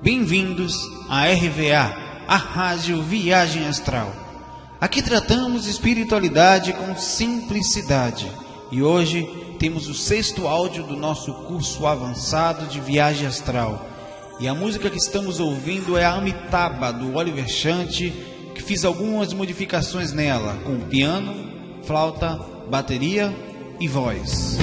Bem-vindos à RVA, a Rádio Viagem Astral. Aqui tratamos espiritualidade com simplicidade. E hoje temos o 6º áudio do nosso curso avançado de Viagem Astral. E a música que estamos ouvindo é a Amitabha, do Oliver Chante, que fiz algumas modificações nela, com piano, flauta, bateria e voz.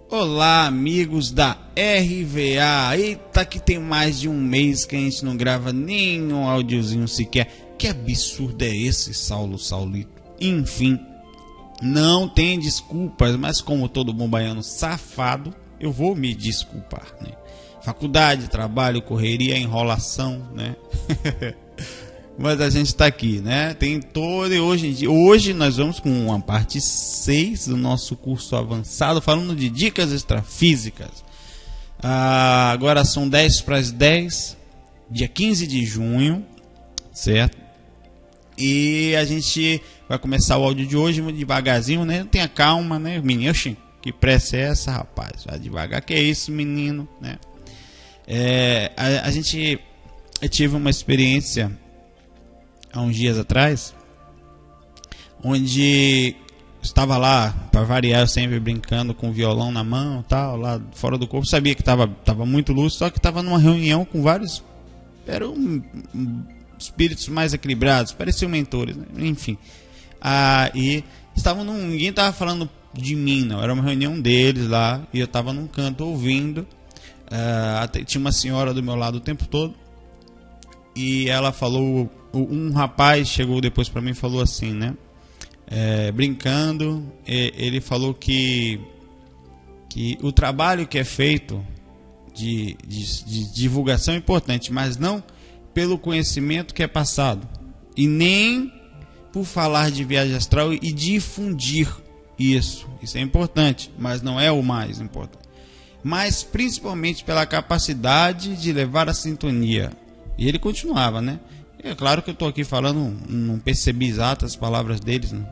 Olá, amigos da RVA. Eita, que tem mais de um mês que a gente não grava nenhum áudiozinho sequer. Que absurdo é esse, Saulito? Enfim, não tem desculpas, mas como todo bom baiano safado, eu vou me desculpar, né? faculdade, trabalho, correria, enrolação, né? Mas a gente está aqui, né? Tem todo e hoje nós vamos com uma parte 6 do nosso curso avançado, falando de dicas extrafísicas. Agora são 10 para as 10, dia 15 de junho, certo? E a gente vai começar o áudio de hoje devagarzinho, né? Tenha calma, né? Menino, que pressa é essa, rapaz? Vai devagar, que é isso, menino, né? Eu tive uma experiência há uns dias atrás, onde estava lá, para variar, eu sempre brincando com o violão na mão, tal, lá fora do corpo. Sabia que estava muito lúcido, só que estava numa reunião com vários, eram espíritos mais equilibrados, pareciam mentores, né? Enfim. E ninguém estava falando de mim, não. Era uma reunião deles lá, e eu estava num canto ouvindo. Tinha uma senhora do meu lado o tempo todo, e ela falou, um rapaz chegou depois para mim e falou assim, né? Brincando, ele falou que o trabalho que é feito de divulgação é importante, mas não pelo conhecimento que é passado, e nem por falar de viagem astral e difundir isso é importante, mas não é o mais importante, mas principalmente pela capacidade de levar a sintonia. E ele continuava, né? É claro que eu estou aqui falando, não percebi exatas as palavras deles, né?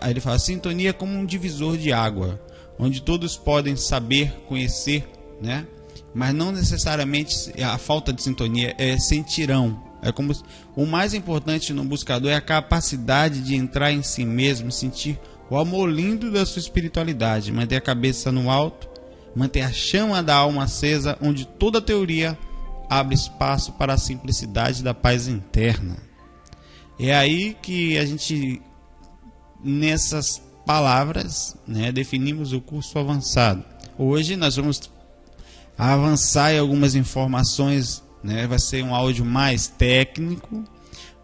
Aí ele fala: sintonia como um divisor de água, onde todos podem saber, conhecer, né? Mas não necessariamente a falta de sintonia sentirão. É como o mais importante no buscador é a capacidade de entrar em si mesmo, sentir o amor lindo da sua espiritualidade, manter a cabeça no alto, manter a chama da alma acesa, onde toda teoria abre espaço para a simplicidade da paz interna. É aí que a gente, nessas palavras, né, definimos o curso avançado. Hoje nós vamos avançar em algumas informações, né? Vai ser um áudio mais técnico,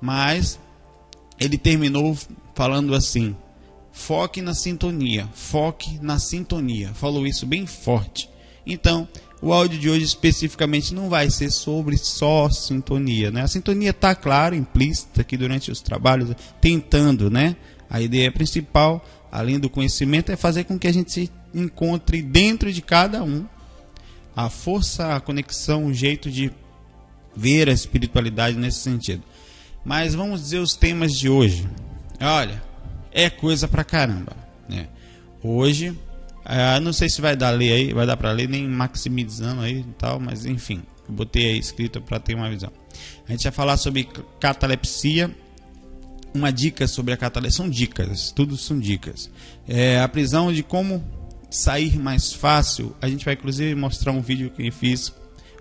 mas ele terminou falando assim: foque na sintonia, foque na sintonia. Falou isso bem forte. Então, o áudio de hoje especificamente não vai ser sobre só sintonia, né? A sintonia está, claro, implícita aqui durante os trabalhos, tentando, né? A ideia principal, além do conhecimento, é fazer com que a gente se encontre dentro de cada um a força, a conexão, o jeito de ver a espiritualidade nesse sentido. Mas vamos dizer os temas de hoje. Olha, é coisa pra caramba, né? Hoje, não sei se vai dar para ler, nem maximizando aí e tal, mas enfim, eu botei aí escrito para ter uma visão. A gente vai falar sobre catalepsia, uma dica sobre a catalepsia, são dicas, tudo são dicas. A prisão, de como sair mais fácil. A gente vai inclusive mostrar um vídeo que eu fiz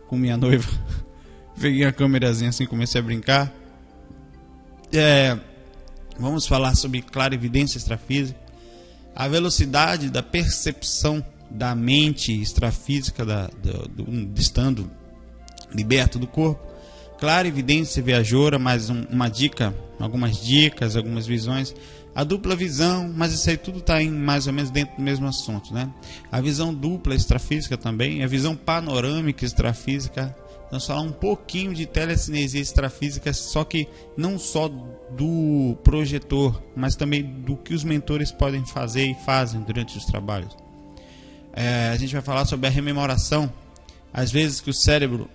com minha noiva. Peguei a câmerazinha assim, comecei a brincar. Vamos falar sobre clarividência extrafísica, a velocidade da percepção da mente extrafísica estando liberto do corpo, clarividência viajoura, mais uma dica, algumas dicas, algumas visões, a dupla visão, mas isso aí tudo está mais ou menos dentro do mesmo assunto, né? A visão dupla extrafísica também, a visão panorâmica extrafísica. Vamos falar um pouquinho de telecinesia extrafísica, só que não só do projetor, mas também do que os mentores podem fazer e fazem durante os trabalhos. A gente vai falar sobre a rememoração, às vezes que o cérebro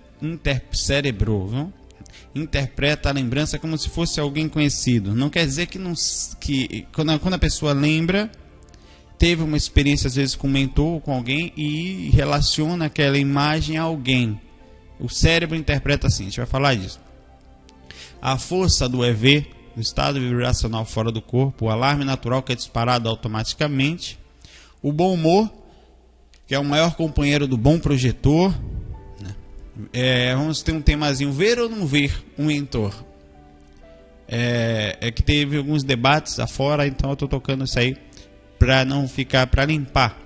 interpreta a lembrança como se fosse alguém conhecido. Não quer dizer que quando a pessoa lembra, teve uma experiência às vezes com um mentor ou com alguém e relaciona aquela imagem a alguém. O cérebro interpreta assim, a gente vai falar disso. A força do EV, o estado vibracional fora do corpo, o alarme natural que é disparado automaticamente, o bom humor, que é o maior companheiro do bom projetor, né? Vamos ter um temazinho, ver ou não ver um mentor. Que teve alguns debates afora, então eu estou tocando isso aí para não ficar, para limpar.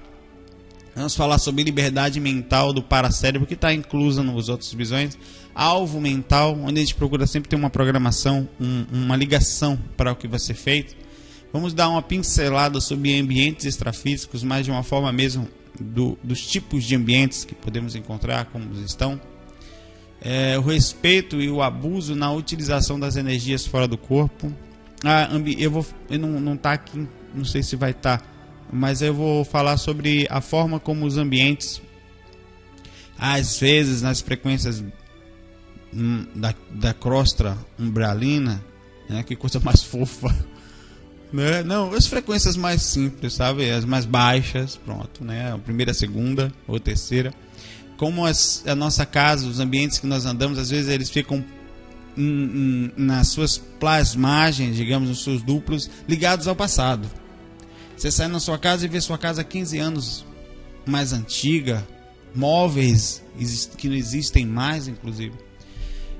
Vamos falar sobre liberdade mental do paracérebro, que está inclusa nas outras visões. Alvo mental, onde a gente procura sempre ter uma programação, uma ligação para o que vai ser feito. Vamos dar uma pincelada sobre ambientes extrafísicos, mas de uma forma mesmo dos tipos de ambientes que podemos encontrar, como estão. O respeito e o abuso na utilização das energias fora do corpo. Não está aqui, não sei se vai estar, mas eu vou falar sobre a forma como os ambientes, às vezes nas frequências da crosta umbralina, né, que coisa mais fofa, né? Não, as frequências mais simples, sabe, as mais baixas, pronto, né, a primeira, a segunda ou terceira, como a nossa casa, os ambientes que nós andamos, às vezes eles ficam nas suas plasmagens, digamos, nos seus duplos, ligados ao passado. Você sai na sua casa e vê sua casa 15 anos mais antiga, móveis que não existem mais, inclusive.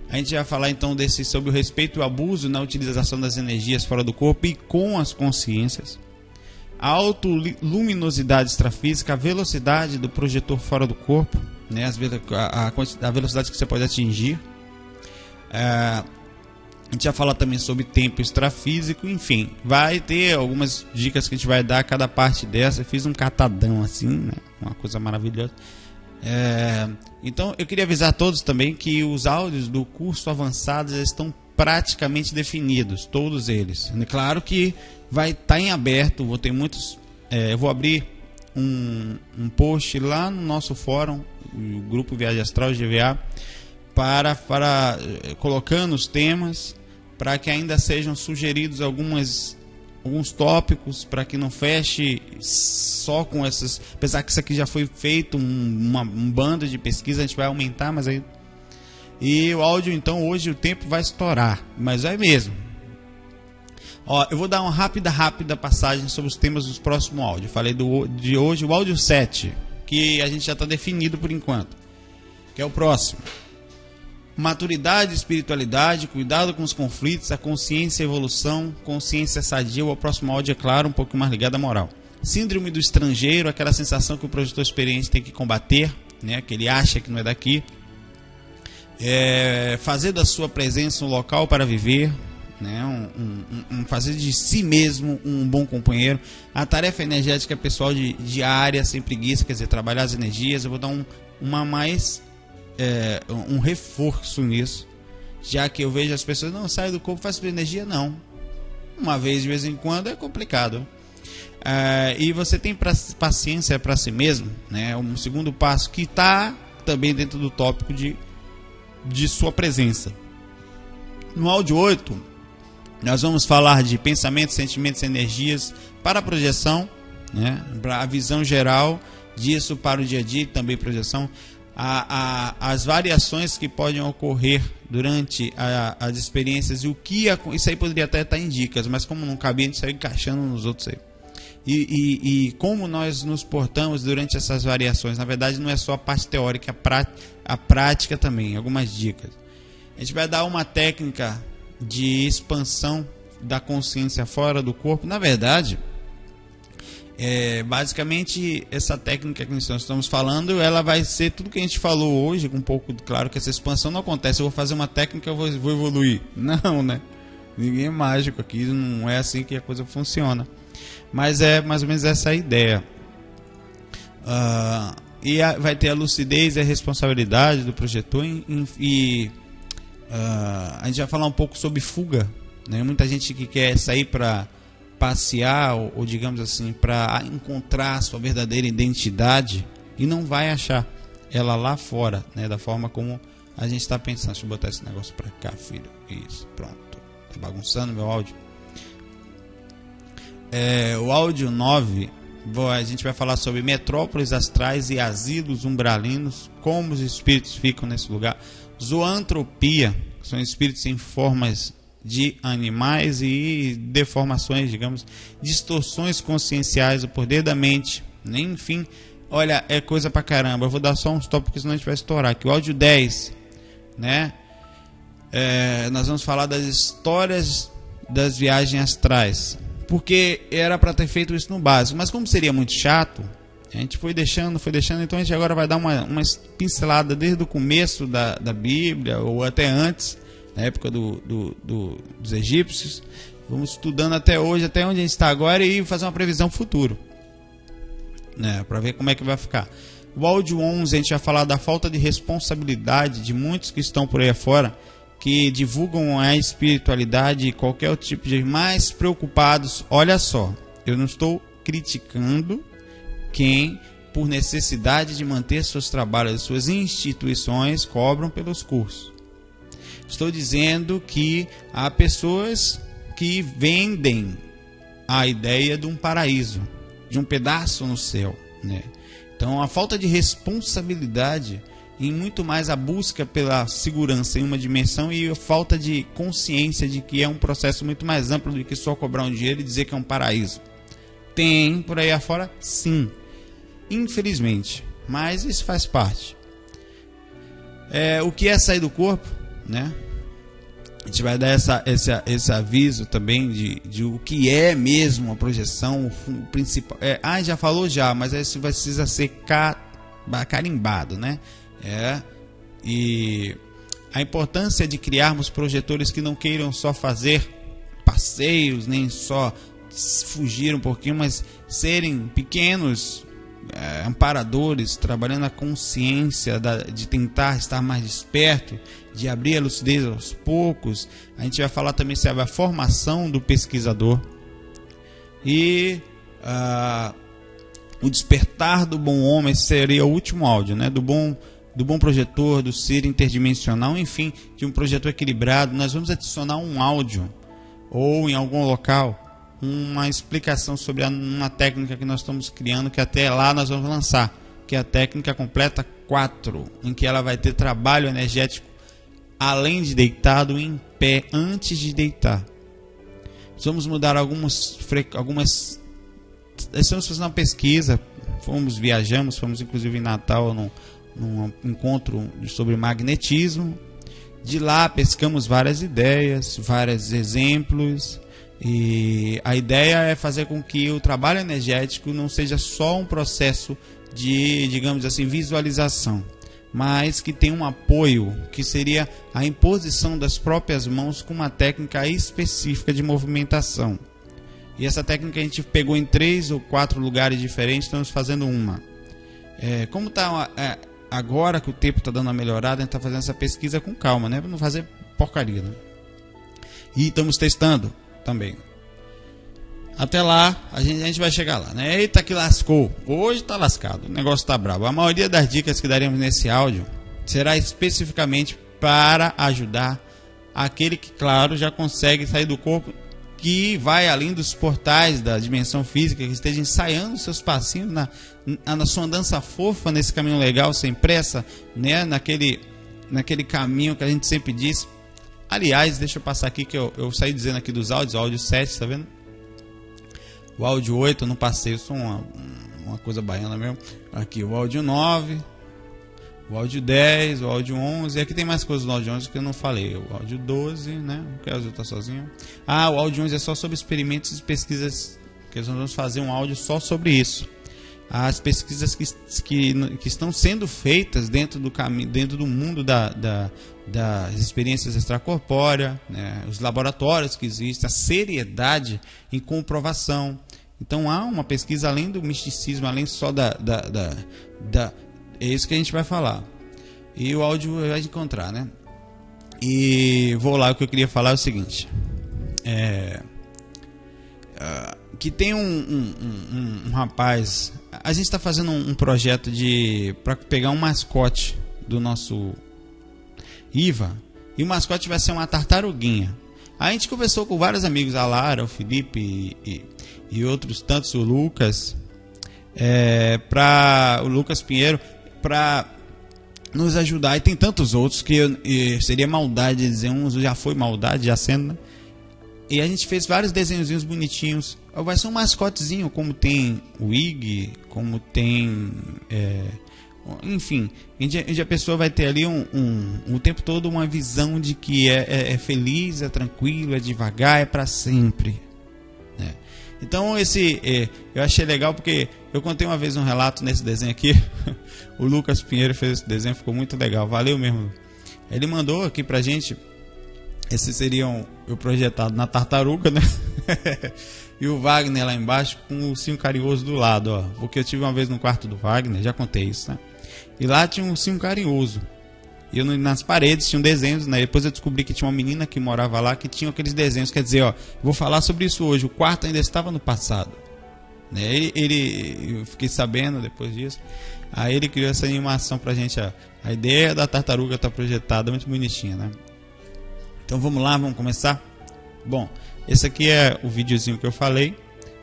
A gente vai falar então sobre o respeito e o abuso na utilização das energias fora do corpo e com as consciências. A autoluminosidade extrafísica, a velocidade do projetor fora do corpo, né, a velocidade que você pode atingir. A gente vai falar também sobre tempo extrafísico, enfim, vai ter algumas dicas que a gente vai dar a cada parte dessa. Eu fiz um catadão assim, né, uma coisa maravilhosa. Então eu queria avisar a todos também que os áudios do curso avançado já estão praticamente definidos, todos eles. Claro que vai estar em aberto, vou ter muitos. Eu vou abrir um post lá no nosso fórum, o grupo Viagem Astral GVA, para colocando os temas, para que ainda sejam sugeridos alguns tópicos, para que não feche só com essas, apesar que isso aqui já foi feito um bando de pesquisa, a gente vai aumentar, mas aí, e o áudio, então hoje o tempo vai estourar, mas é mesmo. Eu vou dar uma rápida passagem sobre os temas dos próximos áudios. Falei de hoje, o áudio 7, que a gente já está definido por enquanto, que é o próximo. Maturidade, espiritualidade, cuidado com os conflitos, a consciência e evolução, consciência sadia. O próximo áudio, é claro, um pouco mais ligado à moral. Síndrome do estrangeiro, aquela sensação que o projetor experiente tem que combater, né, que ele acha que não é daqui. Fazer da sua presença um local para viver, né, fazer de si mesmo um bom companheiro. A tarefa energética pessoal diária, sem preguiça, quer dizer, trabalhar as energias. Eu vou dar um reforço nisso, já que eu vejo as pessoas, não, sai do corpo, faz sua energia, não. Uma vez de vez em quando é complicado. E você tem paciência para si mesmo, né? Um segundo passo que está também dentro do tópico de sua presença. No áudio 8, nós vamos falar de pensamentos, sentimentos e energias para a projeção, né? Para a visão geral disso para o dia a dia e também projeção. As variações que podem ocorrer durante as experiências e o que isso aí poderia até estar em dicas, mas como não cabia, a gente saiu encaixando nos outros aí. E como nós nos portamos durante essas variações. Na verdade, não é só a parte teórica, a prática também, algumas dicas. A gente vai dar uma técnica de expansão da consciência fora do corpo. Na verdade, basicamente essa técnica que nós estamos falando, ela vai ser tudo que a gente falou hoje, com um pouco claro que essa expansão não acontece. Eu vou fazer uma técnica, eu vou evoluir. Não, né? Ninguém é mágico aqui, não é assim que a coisa funciona. Mas é mais ou menos essa a ideia. Vai ter a lucidez e a responsabilidade do projetor a gente vai falar um pouco sobre fuga, né? Muita gente que quer sair para passear ou digamos assim, para encontrar a sua verdadeira identidade e não vai achar ela lá fora, né? Da forma como a gente está pensando. Deixa eu botar esse negócio para cá, filho. Isso, pronto. Tá bagunçando meu áudio. O áudio 9, a gente vai falar sobre metrópoles astrais e asilos umbralinos, como os espíritos ficam nesse lugar. Zoantropia, são espíritos em formas de animais e deformações, digamos, distorções conscienciais, o poder da mente, enfim, olha, é coisa pra caramba. Eu vou dar só uns tópicos, senão a gente vai estourar aqui. O áudio 10, né? Nós vamos falar das histórias das viagens astrais, porque era para ter feito isso no básico, mas como seria muito chato, a gente foi deixando, então a gente agora vai dar uma pincelada desde o começo da Bíblia, ou até antes, na época dos egípcios. Vamos estudando até hoje, até onde a gente está agora, e fazer uma previsão futuro. né, para ver como é que vai ficar. O áudio 11 a gente vai falar da falta de responsabilidade de muitos que estão por aí afora, que divulgam a espiritualidade e qualquer tipo de mais preocupados. Olha só, eu não estou criticando quem, por necessidade de manter seus trabalhos, suas instituições, cobram pelos cursos. Estou dizendo que há pessoas que vendem a ideia de um paraíso, de um pedaço no céu, né? Então, a falta de responsabilidade e muito mais a busca pela segurança em uma dimensão e a falta de consciência de que é um processo muito mais amplo do que só cobrar um dinheiro e dizer que é um paraíso. Tem por aí afora, sim, infelizmente, mas isso faz parte. O que é sair do corpo, né? A gente vai dar esse aviso também de o que é mesmo a projeção, o principal. Já falou já, mas isso precisa ser carimbado, né? E a importância de criarmos projetores que não queiram só fazer passeios, nem só fugir um pouquinho, mas serem pequenos amparadores, trabalhando a consciência de tentar estar mais desperto, de abrir a lucidez aos poucos. A gente vai falar também sobre a formação do pesquisador e o despertar do bom homem. Seria o último áudio, né? Do bom projetor, do ser interdimensional, enfim, de um projetor equilibrado. Nós vamos adicionar um áudio ou em algum local uma explicação sobre uma técnica que nós estamos criando, que até lá nós vamos lançar, que é a técnica completa 4, em que ela vai ter trabalho energético além de deitado, em pé, antes de deitar. Vamos mudar algumas. Estamos fazendo uma pesquisa, viajamos, fomos inclusive em Natal num encontro sobre magnetismo. De lá pescamos várias ideias, vários exemplos. E a ideia é fazer com que o trabalho energético não seja só um processo de, digamos assim, visualização, mas que tenha um apoio, que seria a imposição das próprias mãos com uma técnica específica de movimentação. E essa técnica a gente pegou em 3 ou 4 lugares diferentes, estamos fazendo uma. Como está agora que o tempo está dando uma melhorada, a gente está fazendo essa pesquisa com calma, né? Para não fazer porcaria, né? E estamos testando também. Até lá, a gente vai chegar lá, né? Eita, que lascou. Hoje tá lascado, o negócio tá bravo. A maioria das dicas que daremos nesse áudio será especificamente para ajudar aquele que, claro, já consegue sair do corpo, que vai além dos portais da dimensão física, que esteja ensaiando seus passinhos na sua dança fofa, nesse caminho legal, sem pressa, né? Naquele caminho que a gente sempre diz. Aliás, deixa eu passar aqui que eu saí dizendo aqui dos áudios, o áudio 7, tá vendo? O áudio 8 eu não passei, eu sou uma coisa baiana mesmo. Aqui o áudio 9, o áudio 10, o áudio 11, e aqui tem mais coisas no áudio 11 que eu não falei. O áudio 12, né? O Kelso tá sozinho. O áudio 11 é só sobre experimentos e pesquisas, que nós vamos fazer um áudio só sobre isso. As pesquisas que estão sendo feitas dentro do mundo das experiências extracorpóreas, né? Os laboratórios que existem, a seriedade em comprovação. Então há uma pesquisa além do misticismo, além só é isso que a gente vai falar. E o áudio vai encontrar, né? E vou lá, o que eu queria falar é o seguinte. Que tem um rapaz. A gente está fazendo um projeto para pegar um mascote do nosso IVA, e o mascote vai ser uma tartaruguinha. A gente conversou com vários amigos, a Lara, o Felipe e outros tantos, o Lucas, o Lucas Pinheiro, para nos ajudar. E tem tantos outros que seria maldade dizer, uns já foi maldade, já sendo, né? E a gente fez vários desenhozinhos bonitinhos. Vai ser um mascotezinho, como tem o IG, como tem... enfim, a pessoa vai ter ali o tempo todo uma visão de que é feliz, é tranquilo, é devagar, é para sempre, né? Então eu achei legal porque eu contei uma vez um relato nesse desenho aqui. O Lucas Pinheiro fez esse desenho, ficou muito legal, valeu mesmo. Ele mandou aqui pra gente. Esses seriam eu projetado na tartaruga, né? E o Wagner lá embaixo com o ursinho carinhoso do lado, ó. Porque eu tive uma vez no quarto do Wagner, já contei isso, né? E lá tinha um ursinho carinhoso. E eu, nas paredes tinham desenhos, né? Depois eu descobri que tinha uma menina que morava lá que tinha aqueles desenhos. Quer dizer, ó, vou falar sobre isso hoje. O quarto ainda estava no passado, né? Eu fiquei sabendo depois disso. Aí ele criou essa animação pra gente, ó. A ideia da tartaruga tá projetada, muito bonitinha, né? Então vamos lá, vamos começar? Bom, esse aqui é o videozinho que eu falei.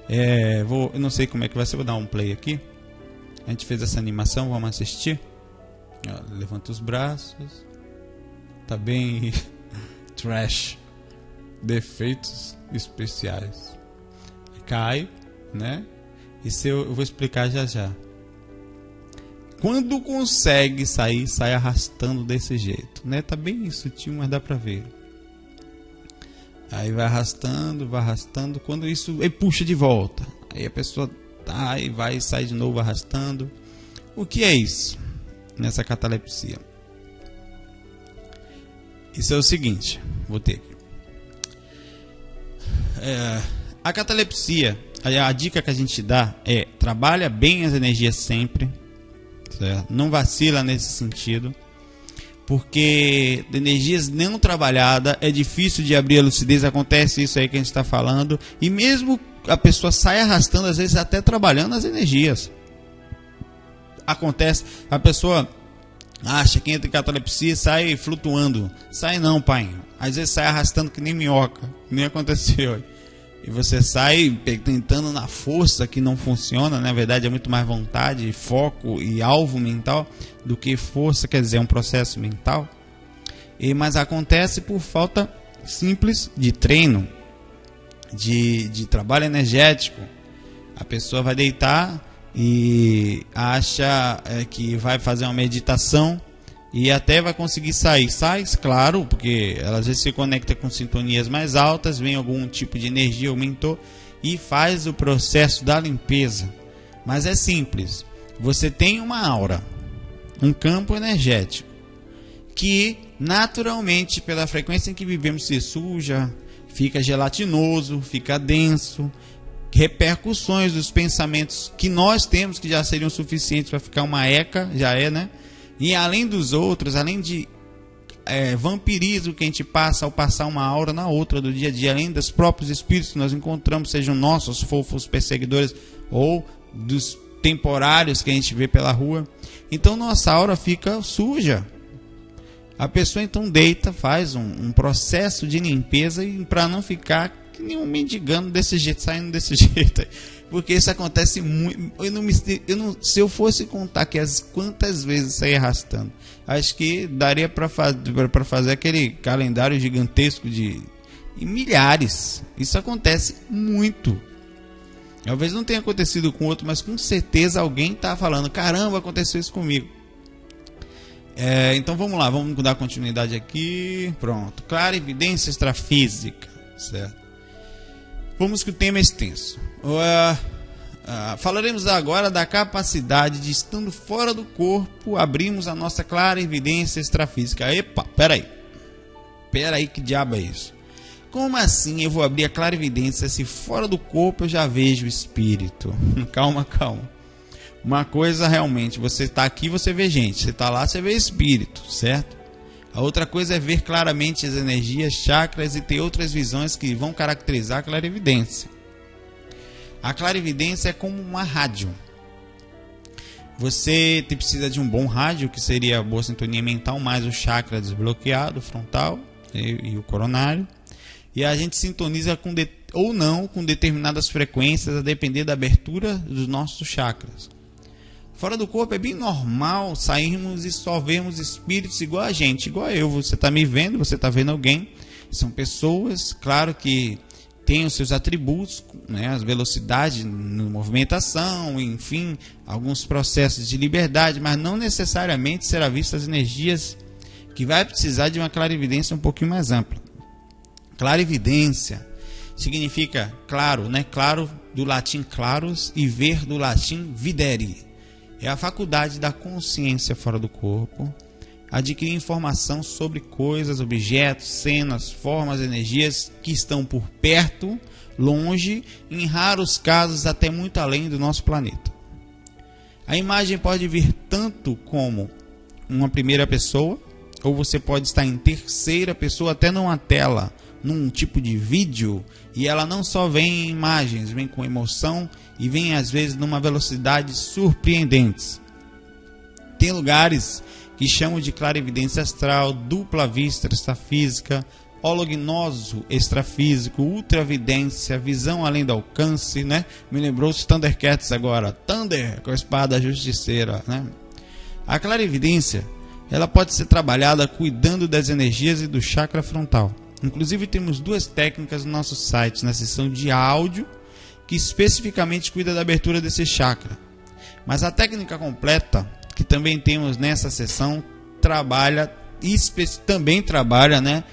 Eu não sei como é que vai ser, vou dar um play aqui. A gente fez essa animação, vamos assistir. Ó, levanta os braços. Tá bem trash. Defeitos especiais. Cai, né? Isso eu vou explicar já já. Quando consegue sair, sai arrastando desse jeito, né? Tá bem sutil, mas dá pra ver. Aí vai arrastando. Quando isso, ele puxa de volta. Aí a pessoa tá e vai e sai de novo arrastando. O que é isso? Nessa catalepsia. Isso é o seguinte. Vou ter aqui. A catalepsia, a dica que a gente dá é: trabalha bem as energias sempre. Certo? Não vacila nesse sentido. Porque de energias não trabalhadas é difícil de abrir a lucidez. Acontece isso aí que a gente está falando. E mesmo a pessoa sai arrastando, às vezes até trabalhando as energias. Acontece, a pessoa acha que entra em catalepsia e sai flutuando. Sai não, pai. Às vezes sai arrastando que nem minhoca. Nem aconteceu. E você sai tentando na força que não funciona. Na verdade é muito mais vontade, foco e alvo mental do que força, quer dizer, é um processo mental. Mas acontece por falta simples de treino, de trabalho energético. A pessoa vai deitar e acha que vai fazer uma meditação e até vai conseguir sair. Sai, claro, porque ela às vezes se conecta com sintonias mais altas, vem algum tipo de energia, aumentou, e faz o processo da limpeza. Mas é simples. Você tem uma aura, um campo energético, que naturalmente, pela frequência em que vivemos, se suja, fica gelatinoso, fica denso. Repercussões dos pensamentos que nós temos, que já seriam suficientes para ficar uma eca, já é, né? E além dos outros, além de vampirismo que a gente passa ao passar uma aura na outra do dia a dia, além dos próprios espíritos que nós encontramos, sejam nossos fofos perseguidores ou dos temporários que a gente vê pela rua. Então nossa aura fica suja. A pessoa então deita, faz um processo de limpeza e para não ficar que nem um mendigando desse jeito, saindo desse jeito aí. Porque isso acontece muito. Se eu fosse contar que quantas vezes saí arrastando, acho que daria para fazer aquele calendário gigantesco de milhares. Isso acontece muito. Talvez não tenha acontecido com outro, mas com certeza alguém está falando: caramba, aconteceu isso comigo. Então vamos lá, vamos dar continuidade aqui. Pronto. Clarividência extrafísica, certo? Vamos que o tema é extenso. Falaremos agora da capacidade de, estando fora do corpo, abrirmos a nossa clarividência extrafísica. Epa, peraí, que diabo é isso? Como assim eu vou abrir a clarividência se fora do corpo eu já vejo o espírito? Calma. Uma coisa realmente, você está aqui, você vê gente. Você está lá, você vê espírito, certo? A outra coisa é ver claramente as energias, chakras e ter outras visões que vão caracterizar a clarividência. A clarividência é como uma rádio. Você precisa de um bom rádio, que seria a boa sintonia mental, mais o chakra desbloqueado, o frontal e o coronário. E a gente sintoniza ou não com determinadas frequências, a depender da abertura dos nossos chakras. Fora do corpo é bem normal sairmos e só vermos espíritos igual a gente, igual eu. Você está me vendo, você está vendo alguém. São pessoas, claro que tem os seus atributos, né, as velocidades na movimentação, enfim, alguns processos de liberdade, mas não necessariamente será vista as energias que vai precisar de uma clarividência um pouquinho mais ampla. Clarividência significa claro, né? Claro do latim clarus e ver do latim videre. É a faculdade da consciência fora do corpo adquirir informação sobre coisas, objetos, cenas, formas, energias que estão por perto, longe, em raros casos até muito além do nosso planeta. A imagem pode vir tanto como uma primeira pessoa, ou você pode estar em terceira pessoa, até numa tela, num tipo de vídeo, e ela não só vem em imagens, vem com emoção e vem às vezes numa velocidade surpreendente. Tem lugares que chamam de clarividência astral, dupla vista extrafísica, holognoso extrafísico, ultravidência, visão além do alcance, né? Me lembrou os Thundercats agora, Thunder com a espada justiceira, né? A clarividência, ela pode ser trabalhada cuidando das energias e do chakra frontal. Inclusive temos duas técnicas no nosso site, na seção de áudio, que especificamente cuida da abertura desse chakra. Mas a técnica completa, que também temos nessa seção, também trabalha, né,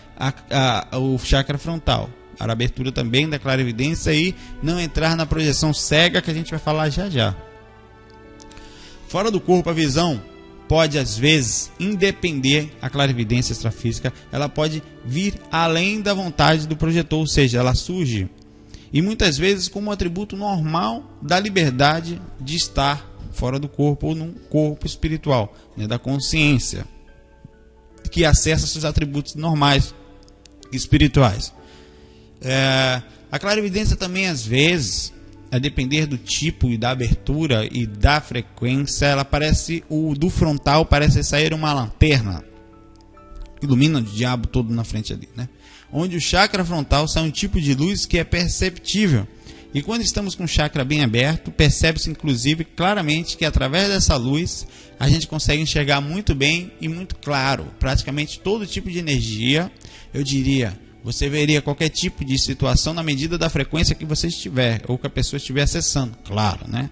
o chakra frontal, a abertura também da clarividência e não entrar na projeção cega, que a gente vai falar já já. Fora do corpo, a visão pode às vezes independer, a clarividência extrafísica, ela pode vir além da vontade do projetor, ou seja, ela surge e muitas vezes como um atributo normal da liberdade de estar fora do corpo ou num corpo espiritual, né, da consciência, que acessa seus atributos normais espirituais. A clarividência também às vezes, a depender do tipo e da abertura e da frequência, ela parece, do frontal parece sair uma lanterna, ilumina o diabo todo na frente ali, né? Onde o chakra frontal sai um tipo de luz que é perceptível. E quando estamos com o chakra bem aberto, percebe-se inclusive claramente que através dessa luz a gente consegue enxergar muito bem e muito claro, praticamente todo tipo de energia. Eu diria, você veria qualquer tipo de situação na medida da frequência que você estiver, ou que a pessoa estiver acessando, claro, né?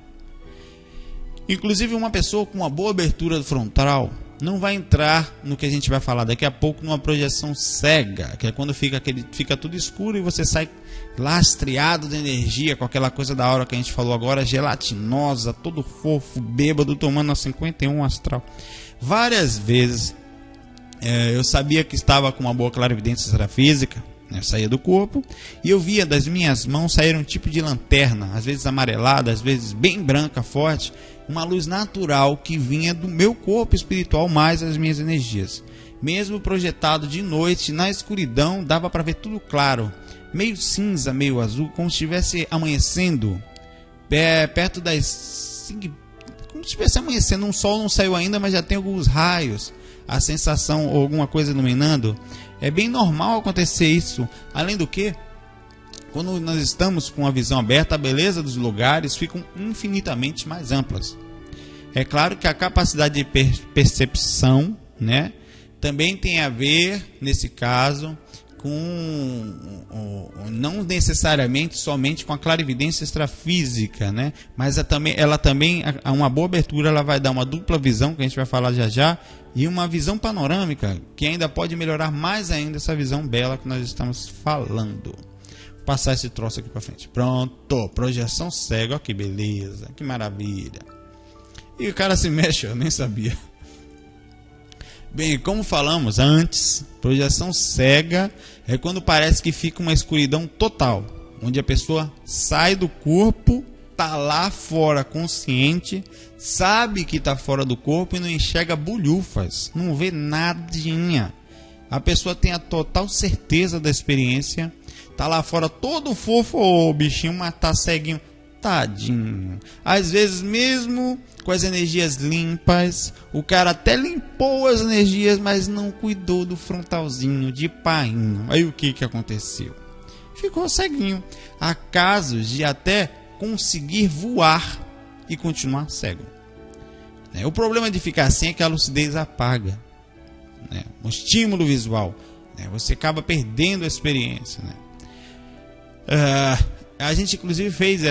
Inclusive uma pessoa com uma boa abertura do frontal não vai entrar no que a gente vai falar daqui a pouco, numa projeção cega, que é quando fica tudo escuro e você sai lastreado de energia, com aquela coisa da aura que a gente falou agora, gelatinosa, todo fofo, bêbado, tomando a 51 astral. Várias vezes eu sabia que estava com uma boa clarividência extrafísica, né? Eu saía do corpo e eu via das minhas mãos sair um tipo de lanterna, às vezes amarelada, às vezes bem branca, forte, uma luz natural que vinha do meu corpo espiritual mais as minhas energias. Mesmo projetado de noite, na escuridão, dava para ver tudo claro, meio cinza, meio azul, como se estivesse amanhecendo, perto das... como se estivesse amanhecendo, um sol não saiu ainda, mas já tem alguns raios, a sensação ou alguma coisa iluminando. É bem normal acontecer isso. Além do que, quando nós estamos com a visão aberta, a beleza dos lugares ficam infinitamente mais amplas. É claro que a capacidade de percepção, né, também tem a ver, nesse caso, com não necessariamente somente com a clarividência extrafísica, né? Mas ela também, uma boa abertura, ela vai dar uma dupla visão, que a gente vai falar já já, e uma visão panorâmica, que ainda pode melhorar mais ainda essa visão bela que nós estamos falando. Vou passar esse troço aqui para frente. Pronto, projeção cega, ó, que beleza, que maravilha. E o cara se mexe, eu nem sabia. Bem, como falamos antes, projeção cega é quando parece que fica uma escuridão total, onde a pessoa sai do corpo, tá lá fora consciente, sabe que tá fora do corpo e não enxerga bulhufas, não vê nadinha. A pessoa tem a total certeza da experiência, tá lá fora todo fofo, ô bichinho, mas tá ceguinho. Tadinho. Às vezes mesmo com as energias limpas, o cara até limpou as energias, mas não cuidou do frontalzinho de painho. Aí o que aconteceu? Ficou ceguinho. Há casos de até conseguir voar e continuar cego. O problema de ficar assim é que a lucidez apaga, né? O estímulo visual, né? Você acaba perdendo a experiência, né? A gente inclusive fez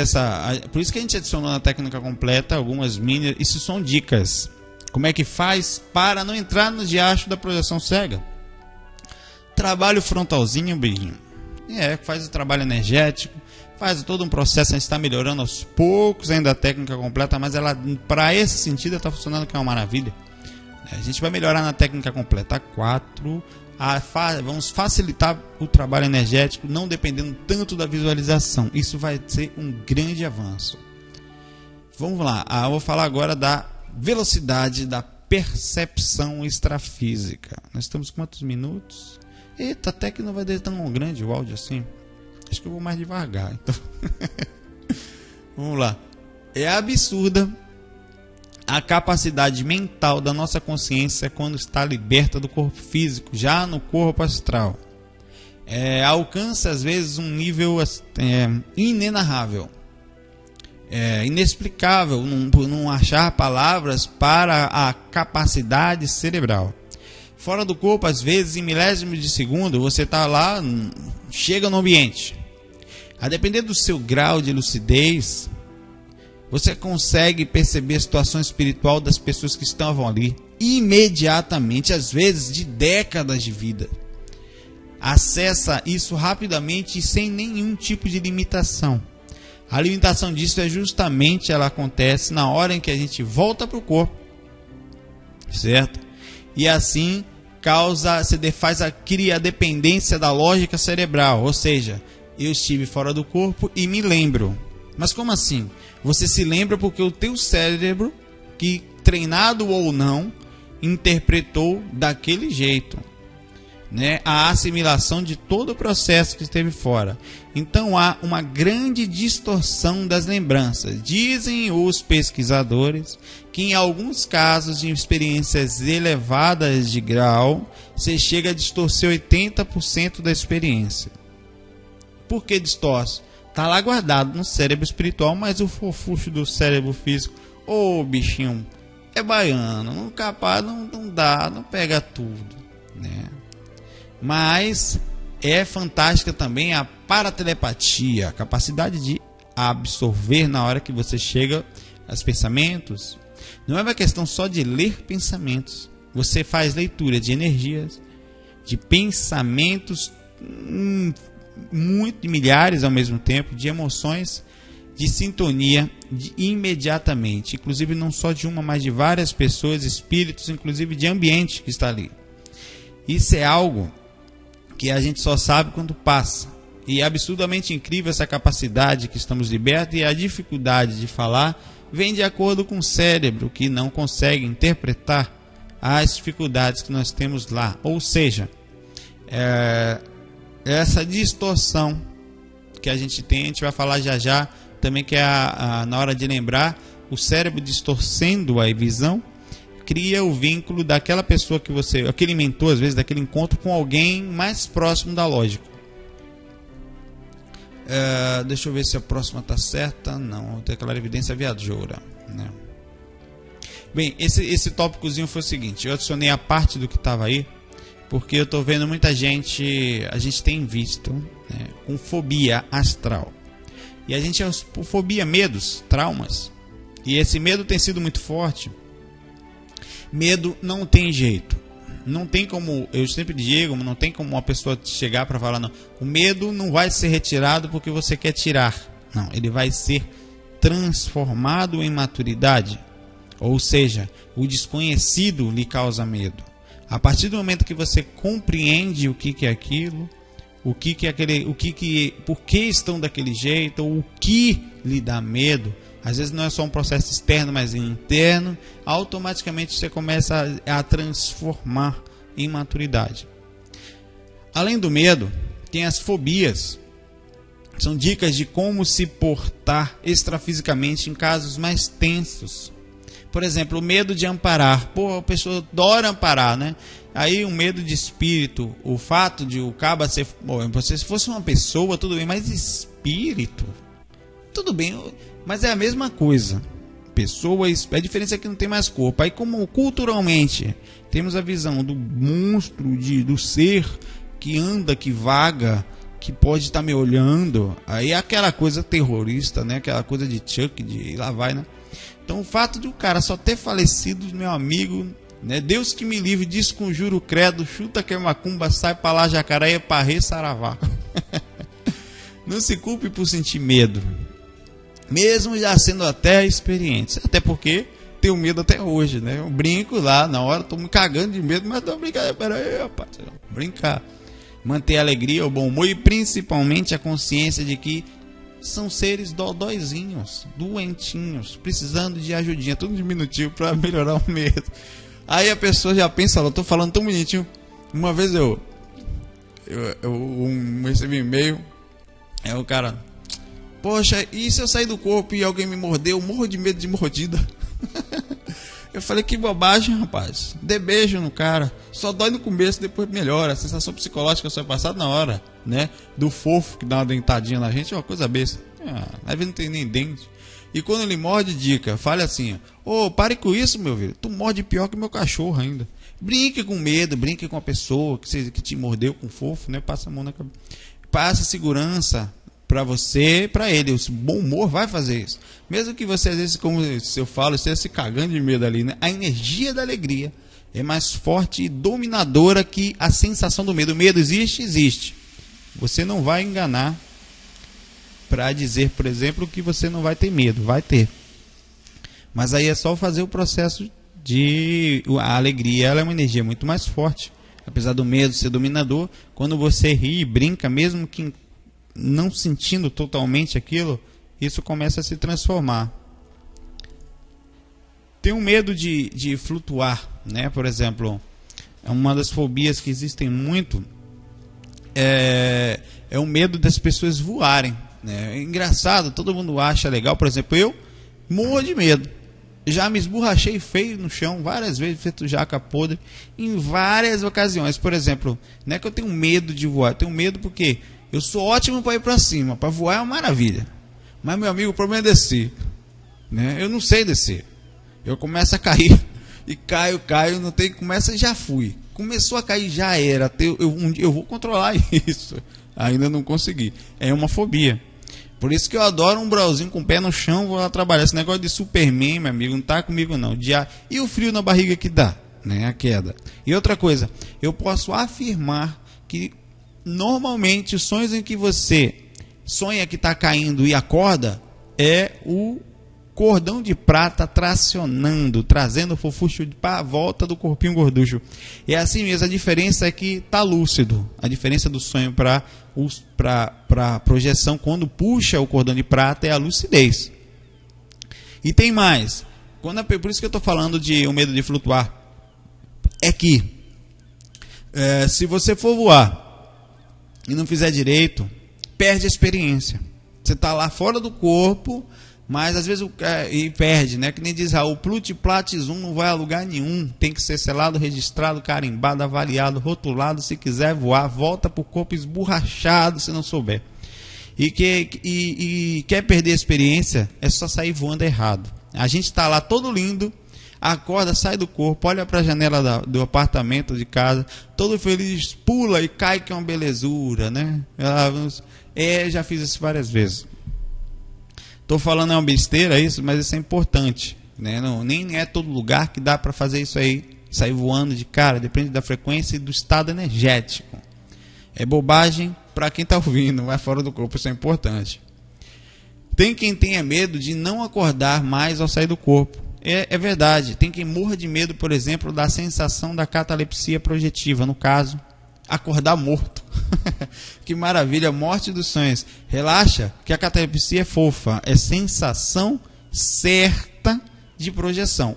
por isso que a gente adicionou na técnica completa algumas mini. Isso são dicas. Como é que faz para não entrar no diacho da projeção cega? Trabalha o frontalzinho, brilhinho. Faz o trabalho energético, faz todo um processo. A gente está melhorando aos poucos ainda a técnica completa, mas ela, para esse sentido, está funcionando, que é uma maravilha. A gente vai melhorar na técnica completa 4. Vamos facilitar o trabalho energético, não dependendo tanto da visualização. Isso vai ser um grande avanço. Vamos lá, eu vou falar agora da velocidade da percepção extrafísica. Nós estamos com quantos minutos? Eita, até que não vai ter tão grande o áudio assim. Acho que eu vou mais devagar. Então. Vamos lá. É absurda a capacidade mental da nossa consciência quando está liberta do corpo físico, já no corpo astral. Alcança às vezes um nível inenarrável, inexplicável, não achar palavras para a capacidade cerebral. Fora do corpo, às vezes em milésimos de segundo, você está lá, chega no ambiente. A depender do seu grau de lucidez, você consegue perceber a situação espiritual das pessoas que estavam ali imediatamente, às vezes de décadas de vida. Acessa isso rapidamente e sem nenhum tipo de limitação. A limitação disso ela acontece na hora em que a gente volta para o corpo, certo? E assim cria a dependência da lógica cerebral, ou seja, eu estive fora do corpo e me lembro. Mas como assim? Você se lembra porque o teu cérebro, que treinado ou não, interpretou daquele jeito, né? A assimilação de todo o processo que esteve fora. Então há uma grande distorção das lembranças. Dizem os pesquisadores que em alguns casos de experiências elevadas de grau, você chega a distorcer 80% da experiência. Por que distorce? Está lá guardado no cérebro espiritual, mas o fofucho do cérebro físico, bichinho, é baiano, não capaz, não dá, não pega tudo, né? Mas é fantástica também a paratelepatia, a capacidade de absorver na hora que você chega aos pensamentos. Não é uma questão só de ler pensamentos, você faz leitura de energias, de pensamentos, de milhares ao mesmo tempo, de emoções, de sintonia, imediatamente, inclusive não só de uma, mas de várias pessoas, espíritos, inclusive de ambiente que está ali. Isso é algo que a gente só sabe quando passa, e é absurdamente incrível essa capacidade que estamos libertos, e a dificuldade de falar vem de acordo com o cérebro, que não consegue interpretar as dificuldades que nós temos lá, ou seja, essa distorção que a gente tem, a gente vai falar já também, que é na hora de lembrar, o cérebro distorcendo a visão, cria o vínculo daquela pessoa que você, aquele mentor, às vezes, daquele encontro com alguém mais próximo da lógica. Deixa eu ver se a próxima está certa. Não, tem aquela evidência viajoura, né? Bem, esse tópicozinho foi o seguinte, eu adicionei a parte do que estava aí, porque eu estou vendo muita gente, a gente tem visto, né, com fobia astral. E a gente fobia, medos, traumas. E esse medo tem sido muito forte. Medo não tem jeito. Não tem como, eu sempre digo, não tem como uma pessoa chegar para falar, não. O medo não vai ser retirado porque você quer tirar. Não, ele vai ser transformado em maturidade. Ou seja, o desconhecido lhe causa medo. A partir do momento que você compreende o que é aquilo, por que estão daquele jeito, ou o que lhe dá medo, às vezes não é só um processo externo, mas interno, automaticamente você começa a transformar em maturidade. Além do medo, tem as fobias. São dicas de como se portar extrafisicamente em casos mais tensos. Por exemplo, o medo de amparar. A pessoa adora amparar, né? Aí o medo de espírito, o fato de o caba ser... se fosse uma pessoa, tudo bem, mas espírito, tudo bem, mas é a mesma coisa. Pessoa, a diferença é que não tem mais corpo. Aí como culturalmente temos a visão do monstro, do ser que anda, que vaga, que pode estar me olhando, aí é aquela coisa terrorista, né? Aquela coisa de Chuck, de lá vai, né? Então o fato de o cara só ter falecido, meu amigo, né? Deus que me livre, desconjura o credo, chuta que é macumba, sai pra lá, jacaré, parrê, saravá. Não se culpe por sentir medo, mesmo já sendo até experiente. Até porque tenho medo até hoje, né? Eu brinco lá, na hora, tô me cagando de medo, mas tô brincando, peraí, rapaz, brincar. Manter a alegria, o bom humor e principalmente a consciência de que são seres dodóizinhos, doentinhos, precisando de ajudinha, tudo diminutivo para melhorar o medo. Aí a pessoa já pensa, eu tô falando tão bonitinho. Uma vez eu recebi um e-mail, é o cara, poxa, e se eu sair do corpo e alguém me mordeu? Eu morro de medo de mordida. Eu falei, que bobagem, rapaz. Dê beijo no cara. Só dói no começo, depois melhora. A sensação psicológica só é passada na hora, né? Do fofo que dá uma dentadinha na gente é uma coisa besta. Às vezes não tem nem dente. E quando ele morde, dica, fale assim, ô, pare com isso, meu filho. Tu morde pior que meu cachorro ainda. Brinque com medo, brinque com a pessoa que te mordeu com fofo, né? Passa a mão na cabeça. Passe segurança para você e para ele. O bom humor vai fazer isso. Mesmo que você, às vezes, como eu falo, esteja se cagando de medo ali, né? A energia da alegria é mais forte e dominadora que a sensação do medo. O medo existe? Existe. Você não vai enganar para dizer, por exemplo, que você não vai ter medo. Vai ter. Mas aí é só fazer o processo de... A alegria, ela é uma energia muito mais forte. Apesar do medo ser dominador, quando você ri e brinca, mesmo que não sentindo totalmente aquilo, isso começa a se transformar. Tem um medo de flutuar, né? Por exemplo, uma das fobias que existem muito é o medo das pessoas voarem, né? É engraçado, todo mundo acha legal. Por exemplo, eu morro de medo. Já me esborrachei feio no chão várias vezes, feito jaca podre, em várias ocasiões. Por exemplo, não é que eu tenho medo de voar, eu tenho medo porque eu sou ótimo para ir para cima, para voar é uma maravilha. Mas, meu amigo, o problema é descer, né? Eu não sei descer. Eu começo a cair, e caio, não tem, começa e já fui. Começou a cair, já era. Eu vou controlar isso. Ainda não consegui. É uma fobia. Por isso que eu adoro um brauzinho com o pé no chão, vou lá trabalhar. Esse negócio de Superman, meu amigo, não tá comigo não. E o frio na barriga que dá, né? A queda. E outra coisa, eu posso afirmar que normalmente os sonhos em que você sonha que está caindo e acorda é o cordão de prata tracionando, trazendo o fofucho para a volta do corpinho gorducho. É assim mesmo, a diferença é que está lúcido. A diferença do sonho para a projeção, quando puxa o cordão de prata, é a lucidez. E tem mais. Por isso que eu estou falando de o medo de flutuar. É que se você for voar e não fizer direito, perde a experiência. Você está lá fora do corpo, mas às vezes e perde, né? Que nem diz Raul, Plutiplatizum não vai a lugar nenhum. Tem que ser selado, registrado, carimbado, avaliado, rotulado. Se quiser voar, volta para o corpo esborrachado se não souber. E quer perder a experiência, é só sair voando errado. A gente está lá todo lindo, acorda, sai do corpo, olha para a janela do apartamento, de casa, todo feliz, pula e cai, que é uma belezura, né? Já fiz isso várias vezes. Estou falando é uma besteira isso, mas isso é importante, né? Nem é todo lugar que dá para fazer isso aí, sair voando de cara, depende da frequência e do estado energético. É bobagem para quem está ouvindo, mas fora do corpo isso é importante. Tem quem tenha medo de não acordar mais ao sair do corpo. É verdade, tem quem morra de medo, por exemplo, da sensação da catalepsia projetiva, no caso, acordar morto. Que maravilha, morte dos sonhos. Relaxa, que a catalepsia é fofa, é sensação certa de projeção.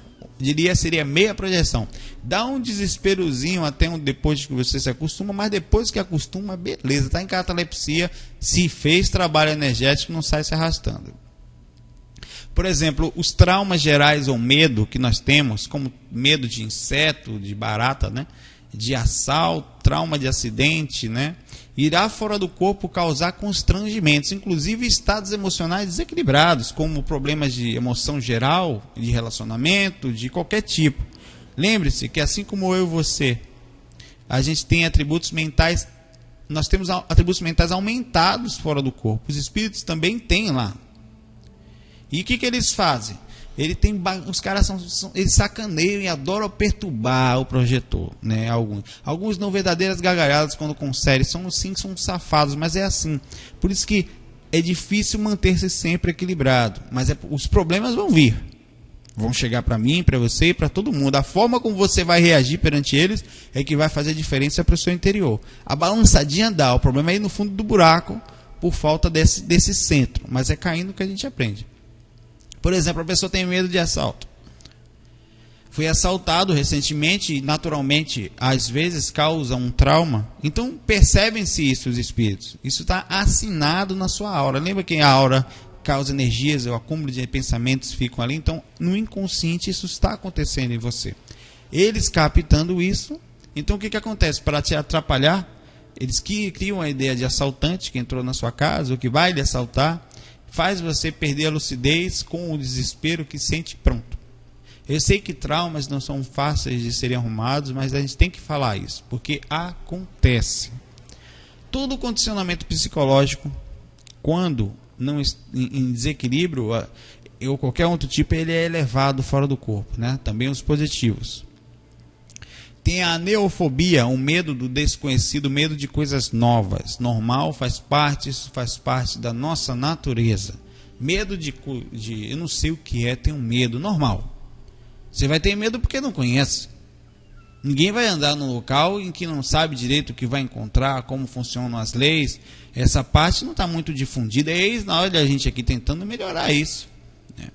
Seria meia projeção. Dá um desesperozinho até depois que você se acostuma, mas depois que acostuma, beleza, está em catalepsia, se fez trabalho energético, não sai se arrastando. Por exemplo, os traumas gerais ou medo que nós temos, como medo de inseto, de barata, né? De assalto, trauma de acidente, né? Irá fora do corpo causar constrangimentos, inclusive estados emocionais desequilibrados, como problemas de emoção geral, de relacionamento, de qualquer tipo. Lembre-se que assim como eu e você, a gente tem atributos mentais, nós temos atributos mentais aumentados fora do corpo. Os espíritos também têm lá. E o que eles fazem? Os caras eles sacaneiam e adoram perturbar o projetor, né? Alguns não verdadeiras gargalhadas quando conseguem, são safados, mas é assim. Por isso que é difícil manter-se sempre equilibrado, mas os problemas vão vir. Vão chegar para mim, para você e para todo mundo. A forma como você vai reagir perante eles é que vai fazer diferença para o seu interior. A balançadinha dá, o problema é ir no fundo do buraco por falta desse centro. Mas é caindo que a gente aprende. Por exemplo, a pessoa tem medo de assalto. Foi assaltado recentemente e naturalmente, às vezes, causa um trauma. Então, percebem-se isso os espíritos. Isso está assinado na sua aura. Lembra que a aura causa energias, o acúmulo de pensamentos ficam ali. Então, no inconsciente, isso está acontecendo em você. Eles captando isso, então o que acontece? Para te atrapalhar, eles criam a ideia de assaltante que entrou na sua casa, ou que vai lhe assaltar, faz você perder a lucidez com o desespero que sente pronto. Eu sei que traumas não são fáceis de serem arrumados, mas a gente tem que falar isso, porque acontece. Todo condicionamento psicológico, quando não em desequilíbrio ou qualquer outro tipo, ele é elevado fora do corpo, né? Também os positivos. Tem a neofobia, o medo do desconhecido, o medo de coisas novas. Normal, isso faz parte da nossa natureza. Medo de eu não sei o que é, tenho medo, normal. Você vai ter medo porque não conhece. Ninguém vai andar num local em que não sabe direito o que vai encontrar, como funcionam as leis. Essa parte não está muito difundida. Eis na hora de a gente aqui tentando melhorar isso. Né?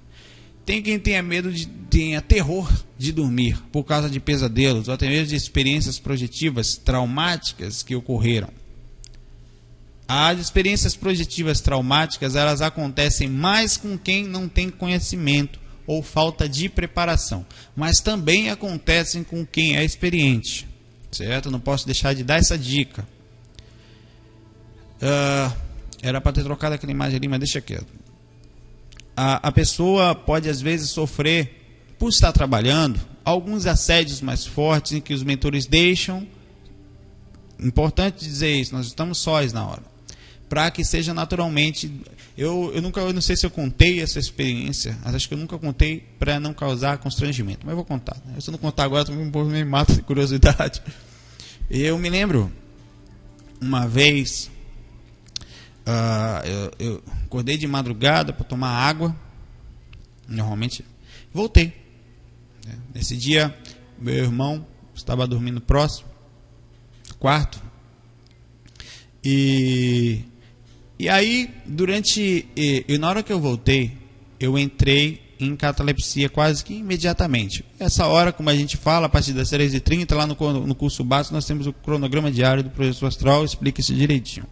Tem quem tenha terror de dormir por causa de pesadelos, ou até mesmo de experiências projetivas traumáticas que ocorreram. As experiências projetivas traumáticas, elas acontecem mais com quem não tem conhecimento ou falta de preparação, mas também acontecem com quem é experiente, certo? Não posso deixar de dar essa dica. Era para ter trocado aquela imagem ali, mas deixa quieto. A pessoa pode às vezes sofrer, por estar trabalhando, alguns assédios mais fortes em que os mentores deixam. Importante dizer isso, nós estamos sós na hora, para que seja naturalmente. Eu não sei se eu contei essa experiência, mas acho que eu nunca contei para não causar constrangimento, mas eu vou contar, né? Se eu não contar agora, o povo me mata de curiosidade. Eu me lembro uma vez, eu acordei de madrugada para tomar água, normalmente voltei. Nesse dia, meu irmão estava dormindo próximo, no quarto, e aí, na hora que eu voltei, eu entrei em catalepsia quase que imediatamente. Essa hora, como a gente fala, a partir das 13h30, lá no curso básico, nós temos o cronograma diário do Projeto Astral, explica isso direitinho.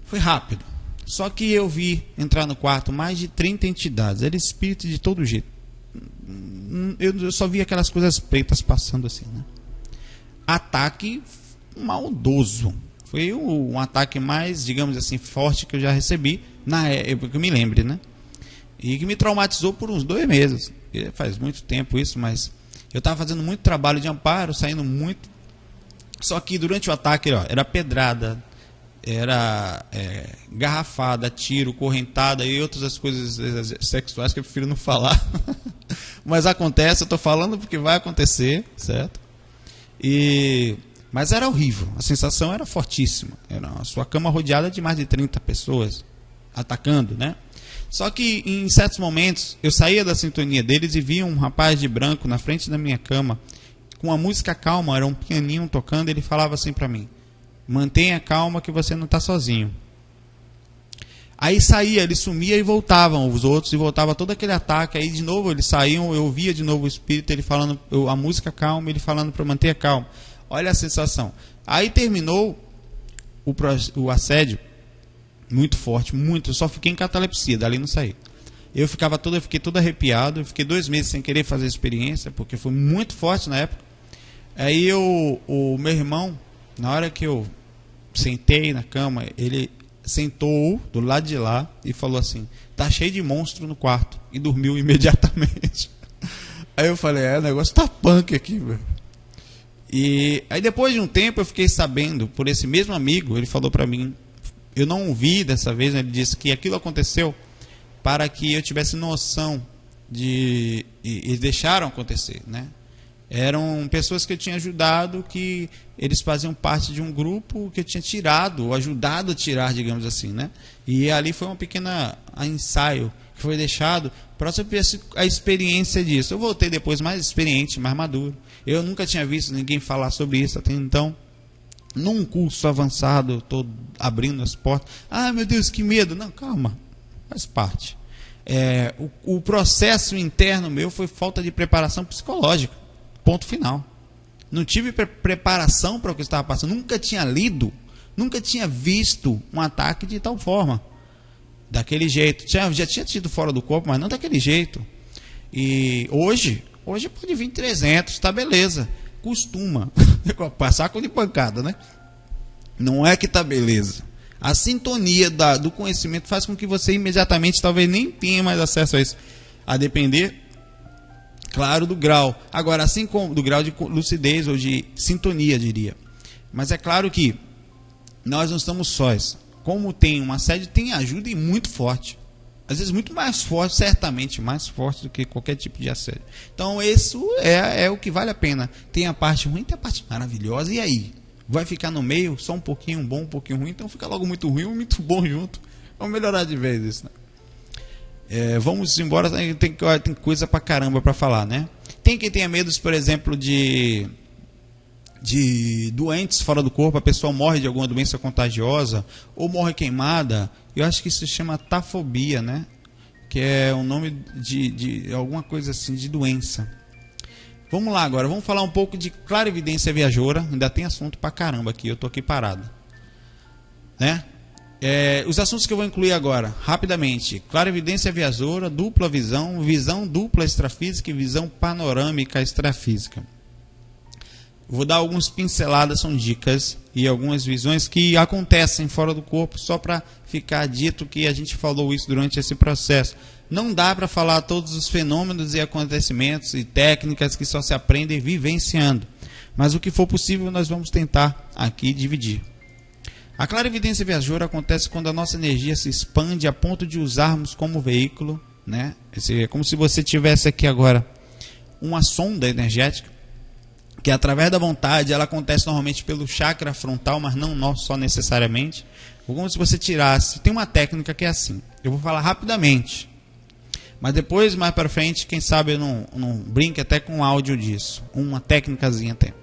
Foi rápido. Só que eu vi entrar no quarto mais de 30 entidades. Era espírito de todo jeito. Eu só vi aquelas coisas pretas passando assim, né? Ataque maldoso. Foi um ataque mais, digamos assim, forte que eu já recebi, na época que eu me lembre, né? E que me traumatizou por uns 2 meses. Faz muito tempo isso, mas eu estava fazendo muito trabalho de amparo, saindo muito. Só que durante o ataque, era pedrada, era garrafada, tiro, correntada e outras coisas sexuais que eu prefiro não falar. Mas acontece, eu estou falando porque vai acontecer, certo? Mas era horrível, a sensação era fortíssima. Era a sua cama rodeada de mais de 30 pessoas atacando, né? Só que em certos momentos eu saía da sintonia deles e via um rapaz de branco na frente da minha cama com a música calma, era um pianinho tocando, e ele falava assim para mim: mantenha calma que você não está sozinho. Aí saía, ele sumia e voltavam os outros, e voltava todo aquele ataque. Aí de novo eles saíam, eu via de novo o espírito, ele falando, a música calma, ele falando para manter calma. Olha a sensação. Aí terminou o assédio, muito forte, muito. Eu só fiquei em catalepsia, dali não saí. Eu fiquei todo arrepiado. Eu fiquei 2 meses sem querer fazer a experiência, porque foi muito forte na época. Aí o meu irmão, na hora que eu sentei na cama, ele sentou do lado de lá e falou assim: tá cheio de monstro no quarto. E dormiu imediatamente. Aí eu falei: o negócio tá punk aqui, velho. E aí depois de um tempo eu fiquei sabendo, por esse mesmo amigo, ele falou para mim, eu não ouvi dessa vez, né, ele disse que aquilo aconteceu para que eu tivesse noção de... E deixaram acontecer, né? Eram pessoas que eu tinha ajudado, que eles faziam parte de um grupo que eu tinha tirado, ou ajudado a tirar, digamos assim, né? E ali foi uma pequena ensaio foi deixado para você ter a experiência disso. Eu voltei depois mais experiente, mais maduro. Eu nunca tinha visto ninguém falar sobre isso até então. Num curso avançado, estou abrindo as portas. Ah, meu Deus, que medo. Não, calma, faz parte. O processo interno meu foi falta de preparação psicológica. Ponto final. Não tive preparação para o que estava passando. Nunca tinha lido, nunca tinha visto um ataque de tal forma. Daquele jeito. Já tinha tido fora do corpo, mas não daquele jeito. E hoje pode vir 300, tá beleza. Costuma passar com de pancada, né? Não é que tá beleza. A sintonia do conhecimento faz com que você imediatamente talvez nem tenha mais acesso a isso. A depender, claro, do grau. Agora, assim como do grau de lucidez ou de sintonia, diria. Mas é claro que nós não estamos sós. Como tem uma sede, tem ajuda e muito forte. Às vezes muito mais forte, certamente mais forte do que qualquer tipo de assédio. Então isso é o que vale a pena. Tem a parte ruim, tem a parte maravilhosa. E aí? Vai ficar no meio, só um pouquinho bom, um pouquinho ruim. Então fica logo muito ruim e muito bom junto. Vamos melhorar de vez isso, né? Vamos embora, tem coisa pra caramba pra falar, né? Tem quem tenha medo, por exemplo, de doentes fora do corpo. A pessoa morre de alguma doença contagiosa ou morre queimada. Eu acho que isso se chama tafobia, né? Que é o nome de alguma coisa assim, de doença. Vamos lá agora, vamos falar um pouco de clarividência viajoura. Ainda tem assunto pra caramba aqui, eu tô aqui parado, né? Os assuntos que eu vou incluir agora, rapidamente: clarividência viajoura, dupla visão, visão dupla extrafísica e visão panorâmica extrafísica. Vou dar algumas pinceladas, são dicas e algumas visões que acontecem fora do corpo, só para ficar dito que a gente falou isso durante esse processo. Não dá para falar todos os fenômenos e acontecimentos e técnicas que só se aprendem vivenciando, mas o que for possível nós vamos tentar aqui dividir. A clarividência viajoura acontece quando a nossa energia se expande a ponto de usarmos como veículo, né? É como se você tivesse aqui agora uma sonda energética, que através da vontade, ela acontece normalmente pelo chakra frontal, mas não só necessariamente. Como se você tirasse, tem uma técnica que é assim, eu vou falar rapidamente, mas depois, mais para frente, quem sabe eu não brinque até com áudio disso, uma técnicazinha até.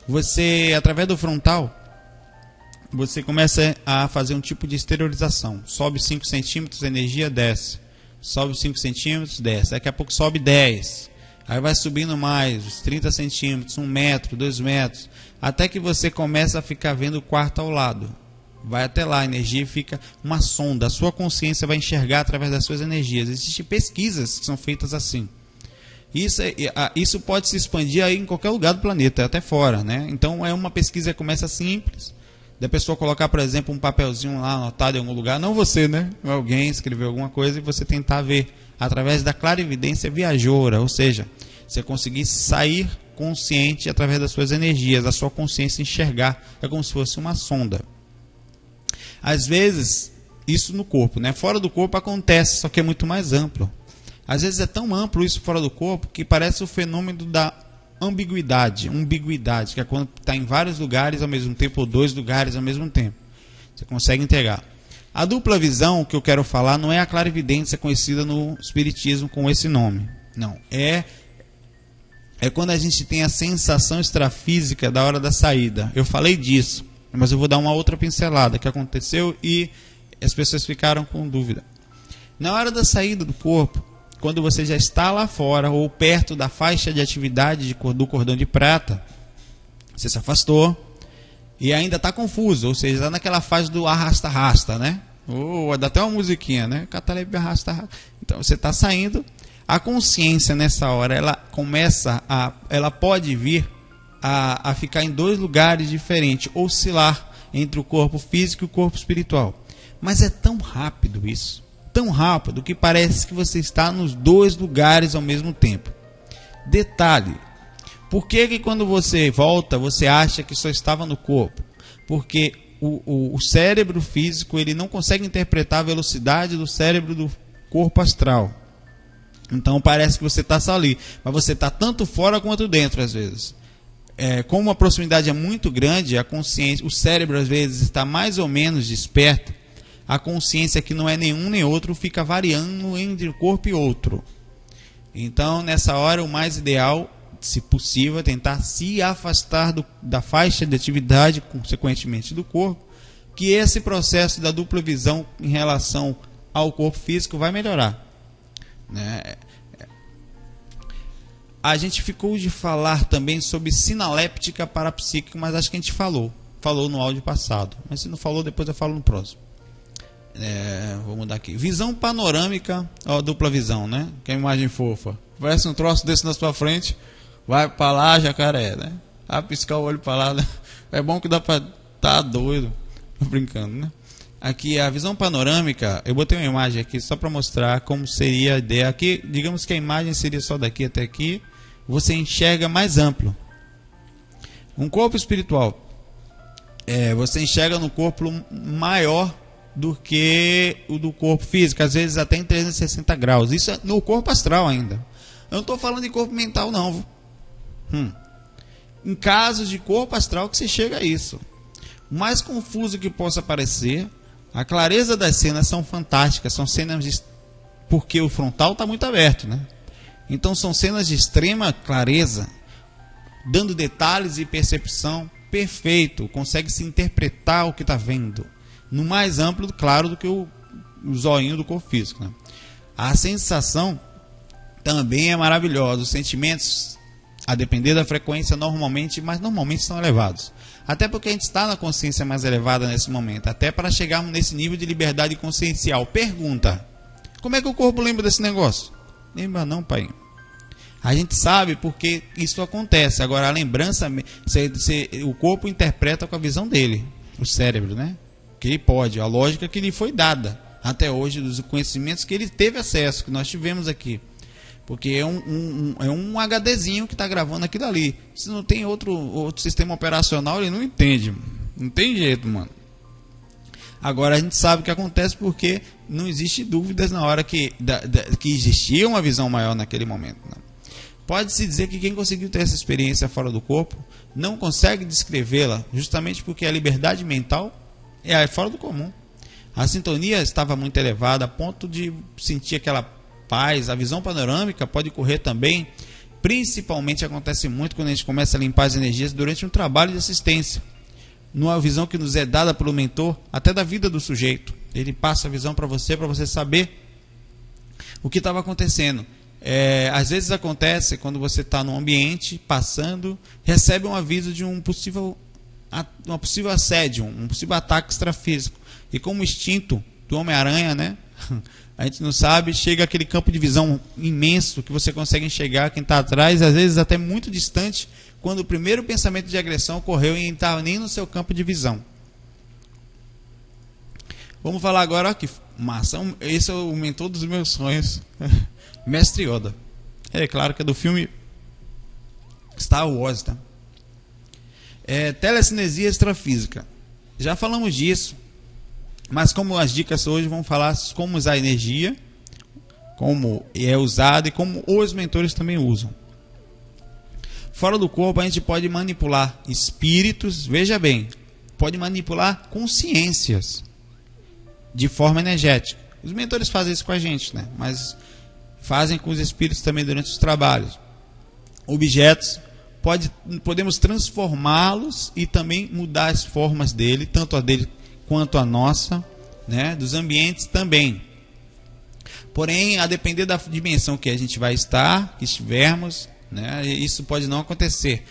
Você, através do frontal, você começa a fazer um tipo de exteriorização. Sobe 5 centímetros, a energia desce. Sobe 5 centímetros, desce. Daqui a pouco sobe 10. Aí vai subindo mais, uns 30 centímetros, 1 metro, 2 metros. Até que você começa a ficar vendo o quarto ao lado. Vai até lá, a energia fica uma sonda. A sua consciência vai enxergar através das suas energias. Existem pesquisas que são feitas assim. Isso pode se expandir aí em qualquer lugar do planeta, até fora, né? Então é uma pesquisa que começa simples. Da pessoa colocar, por exemplo, um papelzinho lá anotado em algum lugar. Não você, né? Alguém escreveu alguma coisa e você tentar ver através da clarividência viajoura. Ou seja, você conseguir sair consciente através das suas energias. A sua consciência enxergar. É como se fosse uma sonda. Às vezes, isso no corpo, né? Fora do corpo acontece, só que é muito mais amplo. Às vezes é tão amplo isso fora do corpo que parece o fenômeno da umbiguidade, que é quando está em vários lugares ao mesmo tempo, ou 2 lugares ao mesmo tempo. Você consegue integrar. A dupla visão que eu quero falar não é a clarividência conhecida no espiritismo com esse nome. Não, é quando a gente tem a sensação extrafísica da hora da saída. Eu falei disso, mas eu vou dar uma outra pincelada que aconteceu e as pessoas ficaram com dúvida. Na hora da saída do corpo, quando você já está lá fora ou perto da faixa de atividade do cordão de prata, você se afastou e ainda está confuso, ou seja, está naquela fase do arrasta-arrasta, né? Dá até uma musiquinha, né? Catalepe arrasta-arrasta. Então você está saindo, a consciência nessa hora, ela pode vir a ficar em 2 lugares diferentes, oscilar entre o corpo físico e o corpo espiritual. Mas é tão rápido isso, tão rápido, que parece que você está nos 2 lugares ao mesmo tempo. Detalhe, por que quando você volta, você acha que só estava no corpo? Porque o cérebro físico ele não consegue interpretar a velocidade do cérebro do corpo astral. Então parece que você está só ali, mas você está tanto fora quanto dentro às vezes. Como a proximidade é muito grande, a consciência, o cérebro às vezes está mais ou menos desperto, a consciência, que não é nenhum nem outro, fica variando entre um corpo e outro. Então, nessa hora, o mais ideal, se possível, é tentar se afastar da faixa de atividade, consequentemente do corpo, que esse processo da dupla visão em relação ao corpo físico vai melhorar, né? A gente ficou de falar também sobre sinaléptica parapsíquica, mas acho que a gente falou no áudio passado. Mas se não falou, depois eu falo no próximo. Vou mudar aqui. Visão panorâmica, ó, dupla visão, né? Que é a imagem fofa. Parece um troço desse na sua frente, vai para lá, jacaré, né? A piscar o olho para lá, né? É bom que dá para tá doido. Tô brincando, né? Aqui a visão panorâmica, eu botei uma imagem aqui só para mostrar como seria a ideia. Aqui, digamos que a imagem seria só daqui até aqui. Você enxerga mais amplo. Um corpo espiritual, você enxerga no corpo maior do que o do corpo físico, às vezes até em 360 graus. Isso é no corpo astral ainda. Eu não estou falando de corpo mental, não. Em casos de corpo astral que se chega a isso. O mais confuso que possa parecer, a clareza das cenas são fantásticas. São cenas porque o frontal está muito aberto, né? Então são cenas de extrema clareza, dando detalhes e percepção perfeito. Consegue se interpretar o que está vendo no mais amplo, claro, do que o zoinho do corpo físico, né? A sensação também é maravilhosa. Os sentimentos, a depender da frequência, normalmente são elevados. Até porque a gente está na consciência mais elevada nesse momento, até para chegarmos nesse nível de liberdade consciencial. Pergunta: como é que o corpo lembra desse negócio? Lembra não, pai. A gente sabe porque isso acontece. Agora, a lembrança, o corpo interpreta com a visão dele, o cérebro, né? Que ele pode, a lógica que lhe foi dada até hoje, dos conhecimentos que ele teve acesso, que nós tivemos aqui. Porque é um HDzinho que está gravando aquilo ali. Se não tem outro sistema operacional, ele não entende. Não tem jeito, mano. Agora a gente sabe o que acontece porque não existe dúvidas na hora que existia uma visão maior naquele momento, né? Pode-se dizer que quem conseguiu ter essa experiência fora do corpo não consegue descrevê-la, justamente porque a liberdade mental é fora do comum. A sintonia estava muito elevada a ponto de sentir aquela paz. A visão panorâmica pode ocorrer também, principalmente acontece muito quando a gente começa a limpar as energias durante um trabalho de assistência. Numa visão que nos é dada pelo mentor, até da vida do sujeito. Ele passa a visão para você saber o que estava acontecendo. Às vezes acontece quando você está num ambiente, passando, recebe um aviso de um possível assédio, um possível ataque extrafísico. E como instinto do Homem-Aranha, né? A gente não sabe, chega aquele campo de visão imenso que você consegue enxergar quem está atrás, às vezes até muito distante, quando o primeiro pensamento de agressão ocorreu e não estava nem no seu campo de visão. Vamos falar agora, que massa, esse é o mentor dos meus sonhos, Mestre Yoda. É claro que é do filme Star Wars, tá? Telecinesia extrafísica. Já falamos disso, mas como as dicas hoje vão falar como usar a energia, como é usada e como os mentores também usam. Fora do corpo a gente pode manipular espíritos, veja bem, pode manipular consciências de forma energética. Os mentores fazem isso com a gente, né? Mas fazem com os espíritos também durante os trabalhos. Objetos, podemos transformá-los e também mudar as formas dele, tanto a dele quanto a nossa, né? Dos ambientes também. Porém, a depender da dimensão que a gente vai estar, que estivermos, né? Isso pode não acontecer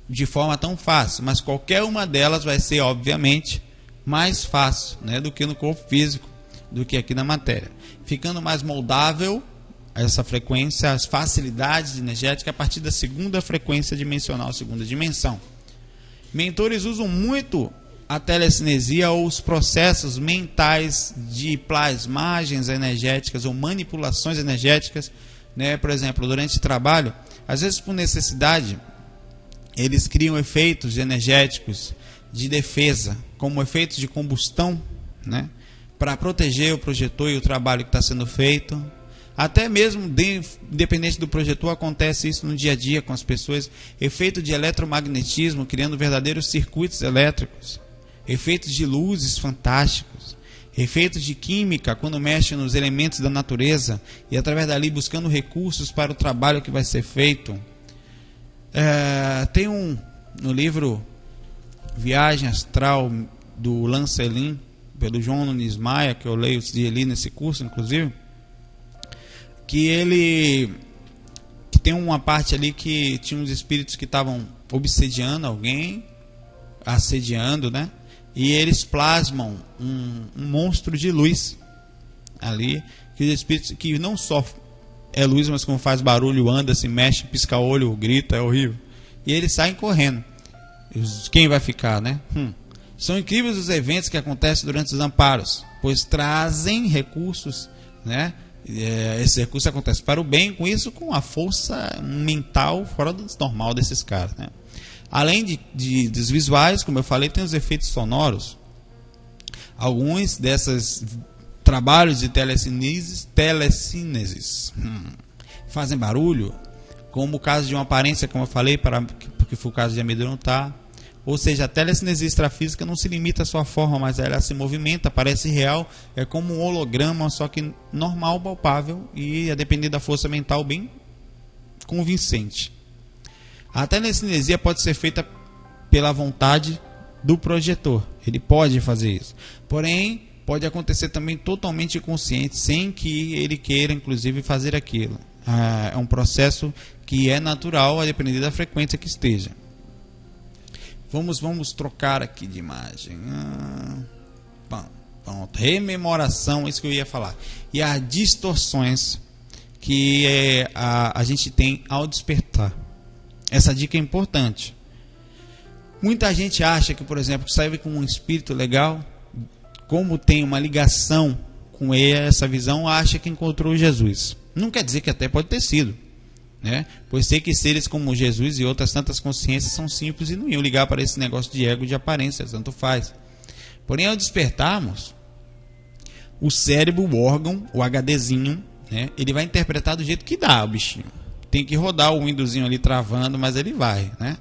de forma tão fácil, mas qualquer uma delas vai ser, obviamente, mais fácil, né? Do que no corpo físico, do que aqui na matéria. Ficando mais moldável essa frequência, as facilidades energéticas a partir da segunda frequência dimensional, segunda dimensão. Mentores usam muito a telecinesia ou os processos mentais de plasmagens energéticas ou manipulações energéticas, né? Por exemplo, durante o trabalho, às vezes por necessidade, eles criam efeitos energéticos de defesa, como efeitos de combustão, né? Para proteger o projetor e o trabalho que está sendo feito. Até mesmo, independente do projetor, acontece isso no dia a dia com as pessoas. Efeito de eletromagnetismo, criando verdadeiros circuitos elétricos. Efeitos de luzes fantásticos. Efeitos de química, quando mexe nos elementos da natureza e através dali buscando recursos para o trabalho que vai ser feito. Tem no livro Viagem Astral do Lancelin, pelo João Nunes Maia, que eu leio ali nesse curso, inclusive, que tem uma parte ali que tinha uns espíritos que estavam obsediando alguém, assediando, né? E eles plasmam um monstro de luz ali, que os espíritos, que não só é luz, mas como faz barulho, anda, se mexe, pisca olho, grita, é horrível. E eles saem correndo. Quem vai ficar, né? São incríveis os eventos que acontecem durante os amparos, pois trazem recursos, né? Esses recursos acontecem para o bem, com isso, com a força mental fora do normal desses caras, né? Além dos visuais, como eu falei, tem os efeitos sonoros. Alguns desses trabalhos de telecineses fazem barulho, como o caso de uma aparência, como eu falei, porque foi o caso de amedrontar. Ou seja, a telecinesia extrafísica não se limita à sua forma, mas ela se movimenta, parece real, é como um holograma, só que normal, palpável, e a depender da força mental bem convincente. A telecinesia pode ser feita pela vontade do projetor, ele pode fazer isso. Porém, pode acontecer também totalmente consciente, sem que ele queira, inclusive, fazer aquilo. É um processo que é natural, a depender da frequência que esteja. Vamos trocar aqui de imagem. Pronto. Rememoração, isso que eu ia falar. E as distorções que a gente tem ao despertar. Essa dica é importante. Muita gente acha que, por exemplo, sai com um espírito legal, como tem uma ligação com ele, essa visão, acha que encontrou Jesus. Não quer dizer que até pode ter sido, né? Pois sei que seres como Jesus e outras tantas consciências são simples e não iam ligar para esse negócio de ego, de aparência, tanto faz. Porém, ao despertarmos, o cérebro, o órgão, o HDzinho, né, ele vai interpretar do jeito que dá o bichinho. Tem que rodar o Windowsinho ali travando, mas ele vai, né?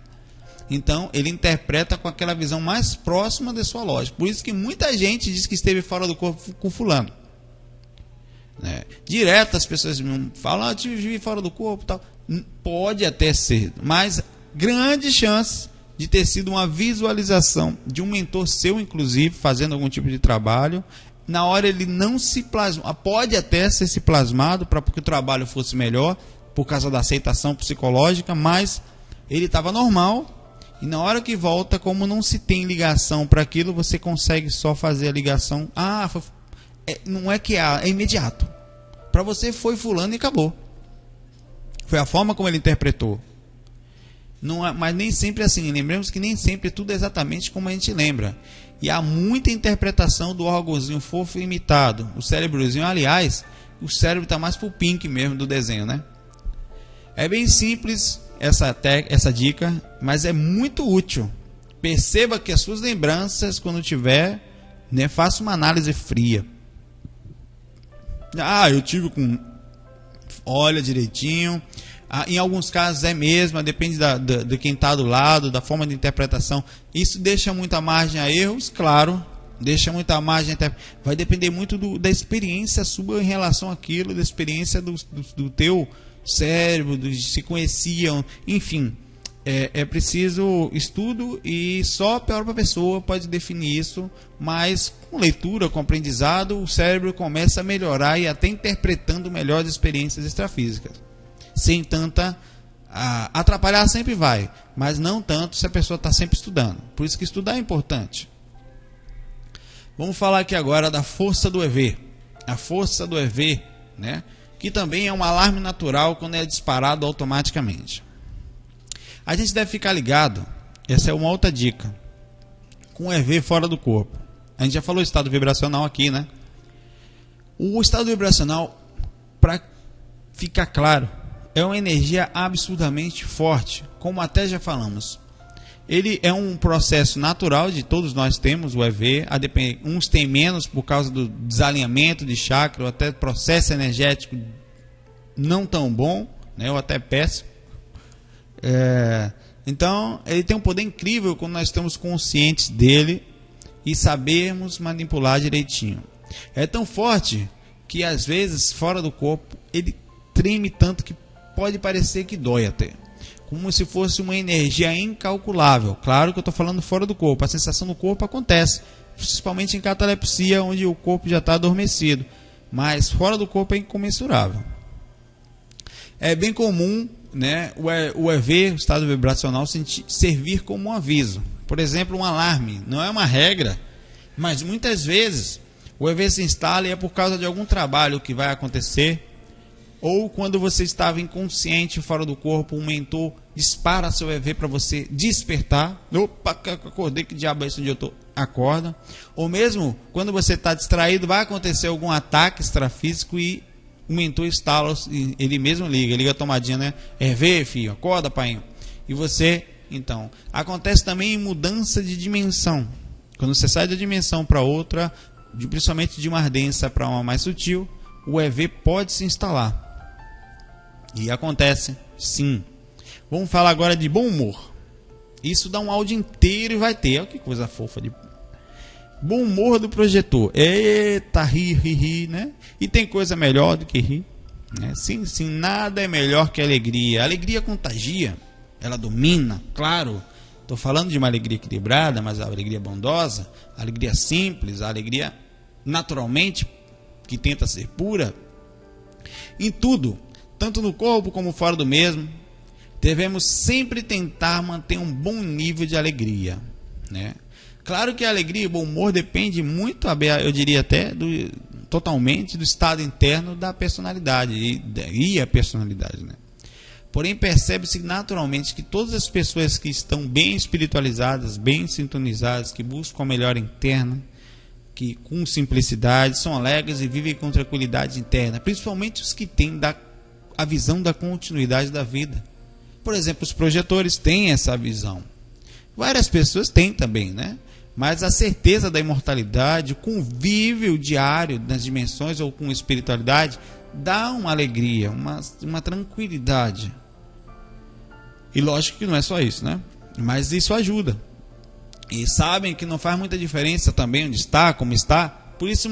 Então, ele interpreta com aquela visão mais próxima da sua lógica. Por isso que muita gente diz que esteve fora do corpo com fulano, né? Direto as pessoas falam, eu tive fora do corpo e tal. Pode até ser, mas grande chance de ter sido uma visualização de um mentor seu, inclusive, fazendo algum tipo de trabalho. Na hora ele não se plasma, pode até ser se plasmado para que o trabalho fosse melhor, por causa da aceitação psicológica, mas ele estava normal. E na hora que volta, como não se tem ligação para aquilo, você consegue só fazer a ligação. Não é que é imediato. Para você foi fulano e acabou. Foi a forma como ele interpretou. Não é, mas nem sempre é assim. Lembremos que nem sempre tudo é exatamente como a gente lembra. E há muita interpretação do órgãozinho fofo imitado. O cérebrozinho, aliás, o cérebro está mais pro pink mesmo do desenho, né? É bem simples essa dica, mas é muito útil. Perceba que as suas lembranças, quando tiver, né, faça uma análise fria. Eu tive com... Olha direitinho. Em alguns casos é mesmo, depende de quem está do lado, da forma de interpretação. Isso deixa muita margem a erros, claro. Deixa muita margem. Vai depender muito da experiência sua em relação àquilo, da experiência do teu cérebro, se conheciam, enfim. É preciso estudo e só a própria pessoa pode definir isso, mas com leitura, com aprendizado, o cérebro começa a melhorar e até interpretando melhor as experiências extrafísicas. Sem tanta... atrapalhar sempre vai, mas não tanto se a pessoa está sempre estudando. Por isso que estudar é importante. Vamos falar aqui agora da força do EV. A força do EV, né? Que também é um alarme natural quando é disparado automaticamente. A gente deve ficar ligado, essa é uma outra dica, com o EV fora do corpo. A gente já falou estado vibracional aqui, né? O estado vibracional, para ficar claro, é uma energia absurdamente forte, como até já falamos. Ele é um processo natural, de todos nós temos o EV, uns têm menos por causa do desalinhamento de chakra, ou até processo energético não tão bom, né, ou até péssimo. Então, ele tem um poder incrível quando nós estamos conscientes dele e sabermos manipular direitinho. É tão forte que às vezes fora do corpo ele treme tanto que pode parecer que dói até, como se fosse uma energia incalculável. Claro que eu estou falando fora do corpo, a sensação no corpo acontece, principalmente em catalepsia, onde o corpo já está adormecido, mas fora do corpo é incomensurável. É bem comum, né, o EV, o estado vibracional, servir como um aviso. Por exemplo, um alarme. Não é uma regra, mas muitas vezes o EV se instala e é por causa de algum trabalho que vai acontecer, ou quando você estava inconsciente fora do corpo, um mentor dispara seu EV para você despertar. Opa, acordei, que diabo é isso onde eu estou? Acorda. Ou mesmo quando você está distraído, vai acontecer algum ataque extrafísico e o mentor instala, ele mesmo liga a tomadinha, né? EV, filho, acorda, pai. E você, então, acontece também em mudança de dimensão. Quando você sai da dimensão para outra, principalmente de uma densa para uma mais sutil, o EV pode se instalar. E acontece, sim. Vamos falar agora de bom humor. Isso dá um áudio inteiro e vai ter. Olha que coisa fofa de bom humor do projetor. Eita, ri, né? E tem coisa melhor do que rir, né? Sim, nada é melhor que a alegria. A alegria contagia, ela domina, claro. Estou falando de uma alegria equilibrada, mas a alegria bondosa, a alegria simples, a alegria naturalmente que tenta ser pura. Em tudo, tanto no corpo como fora do mesmo, devemos sempre tentar manter um bom nível de alegria, né? Claro que a alegria e o bom humor depende muito, eu diria até, totalmente do estado interno da personalidade e a personalidade, né? Porém, percebe-se naturalmente que todas as pessoas que estão bem espiritualizadas, bem sintonizadas, que buscam a melhora interna, que com simplicidade são alegres e vivem com tranquilidade interna, principalmente os que têm a visão da continuidade da vida. Por exemplo, os projetores têm essa visão. Várias pessoas têm também, né? Mas a certeza da imortalidade, o convívio diário nas dimensões ou com espiritualidade, dá uma alegria, uma tranquilidade. E lógico que não é só isso, né? Mas isso ajuda. E sabem que não faz muita diferença também onde está, como está. Por isso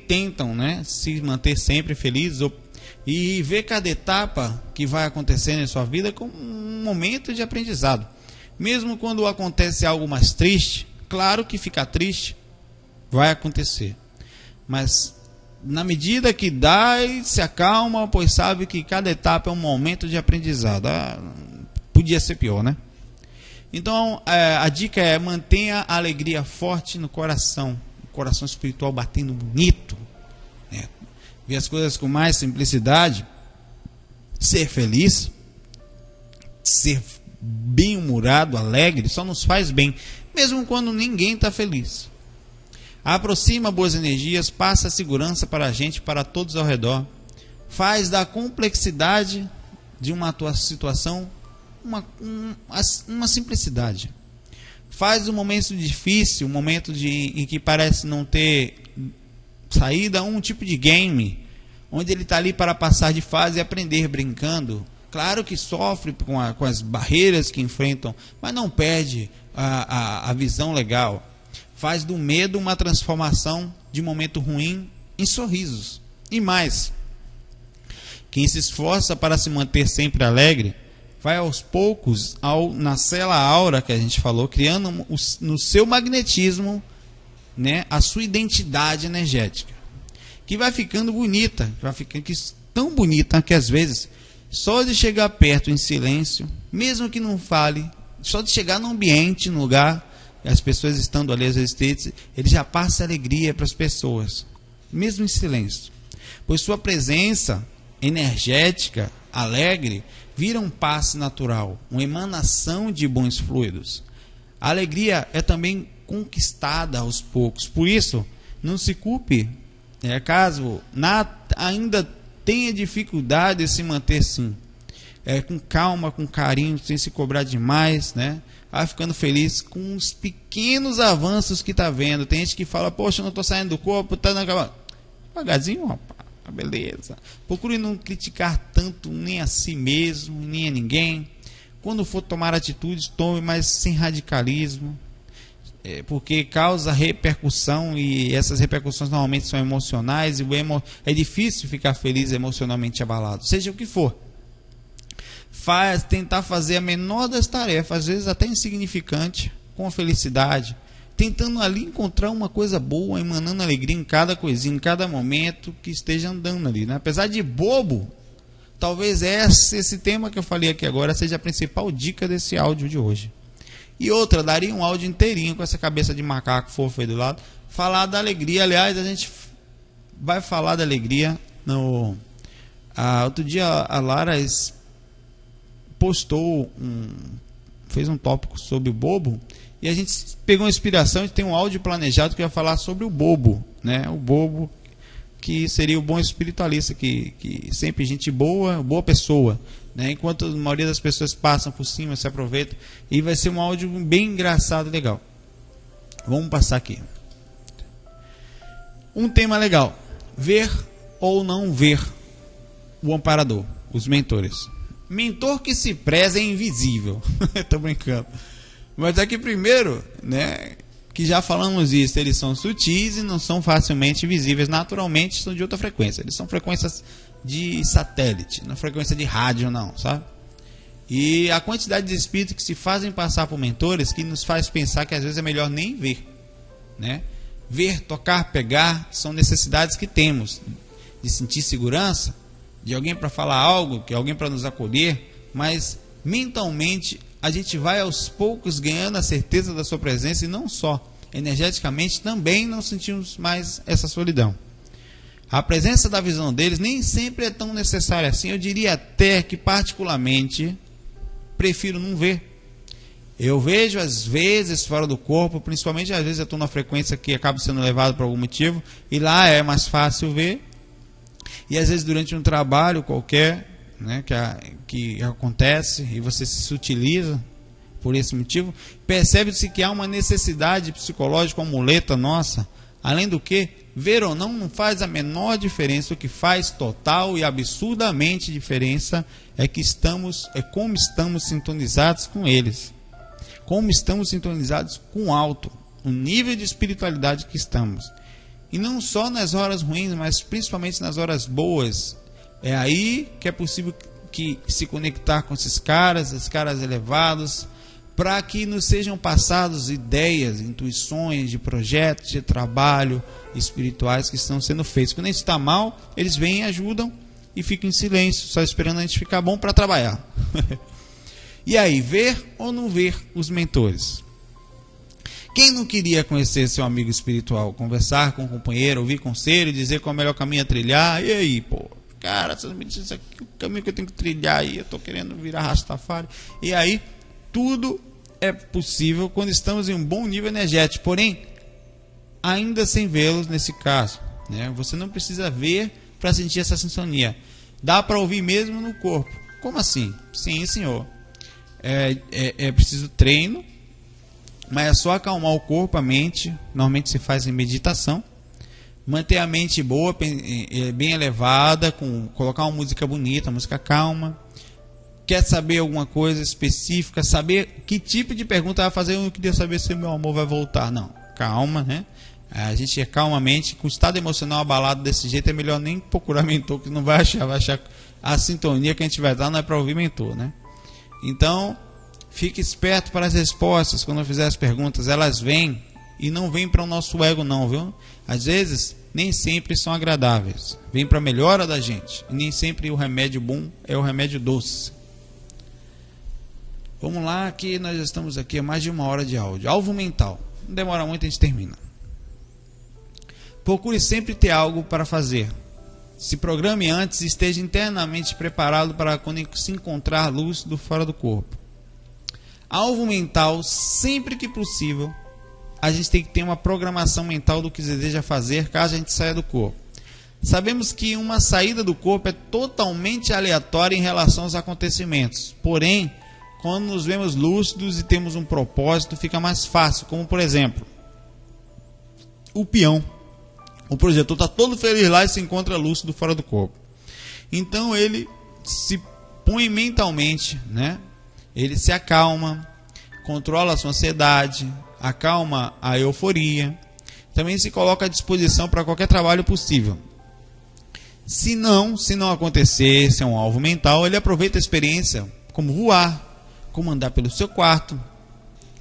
tentam, né, se manter sempre felizes e ver cada etapa que vai acontecer na sua vida como um momento de aprendizado. Mesmo quando acontece algo mais triste, claro que ficar triste vai acontecer. Mas na medida que dá e se acalma, pois sabe que cada etapa é um momento de aprendizado. Podia ser pior, né? Então a dica é: mantenha a alegria forte no coração, o coração espiritual batendo bonito, né? Ver as coisas com mais simplicidade, ser feliz, ser bem-humorado, alegre, só nos faz bem, mesmo quando ninguém está feliz. Aproxima boas energias, passa a segurança para a gente, para todos ao redor, faz da complexidade de uma situação uma simplicidade. Faz um momento difícil, um momento em que parece não ter saída, um tipo de game, onde ele está ali para passar de fase e aprender brincando. Claro que sofre com as barreiras que enfrentam, mas não perde a visão legal. Faz do medo uma transformação de momento ruim em sorrisos. E mais, quem se esforça para se manter sempre alegre, vai aos poucos, naquela aura que a gente falou, criando no seu magnetismo, né, a sua identidade energética, que vai ficando bonita, tão bonita que às vezes, só de chegar perto em silêncio, mesmo que não fale, só de chegar no ambiente, no lugar, as pessoas estando ali, às vezes, ele já passa alegria para as pessoas, mesmo em silêncio, pois sua presença energética, alegre, vira um passe natural, uma emanação de bons fluidos. A alegria é também conquistada aos poucos, por isso, não se culpe, caso ainda tenha dificuldade de se manter assim, com calma, com carinho, sem se cobrar demais, né? Vai ficando feliz com os pequenos avanços que está vendo. Tem gente que fala: poxa, eu não estou saindo do corpo, tá devagarzinho, rapaz, beleza. Procure não criticar tanto nem a si mesmo, nem a ninguém. Quando for tomar atitudes, tome, mas sem radicalismo. porque causa repercussão, e essas repercussões normalmente são emocionais, e é difícil ficar feliz emocionalmente abalado, seja o que for. Tentar fazer a menor das tarefas, às vezes até insignificante, com felicidade, tentando ali encontrar uma coisa boa, emanando alegria em cada coisinha, em cada momento que esteja andando ali, né? Apesar de bobo, talvez esse tema que eu falei aqui agora seja a principal dica desse áudio de hoje. E outra, daria um áudio inteirinho com essa cabeça de macaco fofo aí do lado, falar da alegria. Aliás, a gente vai falar da alegria no... outro dia a Lara fez um tópico sobre o bobo, e a gente pegou uma inspiração, a gente tem um áudio planejado que vai falar sobre o bobo, né? O bobo, que seria o bom espiritualista, que sempre gente boa pessoa, né? Enquanto a maioria das pessoas passam por cima, se aproveitam, e vai ser um áudio bem engraçado, legal. Vamos passar aqui. Um tema legal: ver ou não ver o amparador, os mentores. Mentor que se preza é invisível. Tô brincando. Mas aqui primeiro, né, que já falamos isso, eles são sutis e não são facilmente visíveis. Naturalmente são de outra frequência. Eles são frequências de satélite, não frequência de rádio não, sabe? E a quantidade de espíritos que se fazem passar por mentores, que nos faz pensar que às vezes é melhor nem ver, né? Ver, tocar, pegar, são necessidades que temos, de sentir segurança, de alguém para falar algo, que alguém para nos acolher, mas mentalmente a gente vai aos poucos ganhando a certeza da sua presença, e não só, energeticamente também não sentimos mais essa solidão. A presença da visão deles nem sempre é tão necessária assim. Eu diria até que particularmente prefiro não ver. Eu vejo às vezes fora do corpo, principalmente às vezes eu estou na frequência que acabo sendo levado por algum motivo, e lá é mais fácil ver. E às vezes durante um trabalho qualquer, né, que acontece, e você se utiliza por esse motivo, percebe-se que há uma necessidade psicológica, uma muleta nossa, além do que, ver ou não faz a menor diferença. O que faz total e absurdamente diferença é como estamos sintonizados com eles, como estamos sintonizados com o alto, o nível de espiritualidade que estamos. E não só nas horas ruins, mas principalmente nas horas boas. É aí que é possível que se conectar com esses caras elevados, para que nos sejam passados ideias, intuições de projetos, de trabalho espirituais que estão sendo feitos. Quando a gente está mal, eles vêm e ajudam, e ficam em silêncio, só esperando a gente ficar bom para trabalhar. E aí, ver ou não ver os mentores? Quem não queria conhecer seu amigo espiritual, conversar com um companheiro, ouvir conselho, dizer qual é o melhor caminho a trilhar? E aí, pô, cara, você me disse isso aqui, o caminho que eu tenho que trilhar aí, eu estou querendo virar Rastafari. E aí, tudo é possível quando estamos em um bom nível energético, porém, ainda sem vê-los nesse caso, né? Você não precisa ver para sentir essa sintonia. Dá para ouvir mesmo no corpo. Como assim? Sim, senhor. É preciso treino, mas é só acalmar o corpo, a mente. Normalmente se faz em meditação. Manter a mente boa, bem elevada, colocar uma música bonita, uma música calma. Quer saber alguma coisa específica, saber que tipo de pergunta vai fazer. Eu não queria saber se meu amor vai voltar. Não, calma, né? A gente calmamente, com o estado emocional abalado desse jeito, é melhor nem procurar mentor, que não vai achar a sintonia que a gente vai dar, não é para ouvir mentor, né? Então, fique esperto para as respostas. Quando eu fizer as perguntas, elas vêm, e não vêm para o nosso ego não, viu? Às vezes, nem sempre são agradáveis. Vêm para a melhora da gente. E nem sempre o remédio bom é o remédio doce. Vamos lá, que nós já estamos aqui há mais de 1 hora de áudio. Alvo mental. Não demora muito, a gente termina. Procure sempre ter algo para fazer. Se programe antes e esteja internamente preparado para quando se encontrar lúcido fora do corpo. Alvo mental, sempre que possível, a gente tem que ter uma programação mental do que deseja fazer caso a gente saia do corpo. Sabemos que uma saída do corpo é totalmente aleatória em relação aos acontecimentos. Porém, quando nos vemos lúcidos e temos um propósito, fica mais fácil. Como, por exemplo, o peão. O projetor está todo feliz lá e se encontra lúcido fora do corpo. Então ele se põe mentalmente, né? Ele se acalma, controla a sua ansiedade, acalma a euforia, também se coloca à disposição para qualquer trabalho possível. Se não acontecer, se é um alvo mental, ele aproveita a experiência como voar, como andar pelo seu quarto,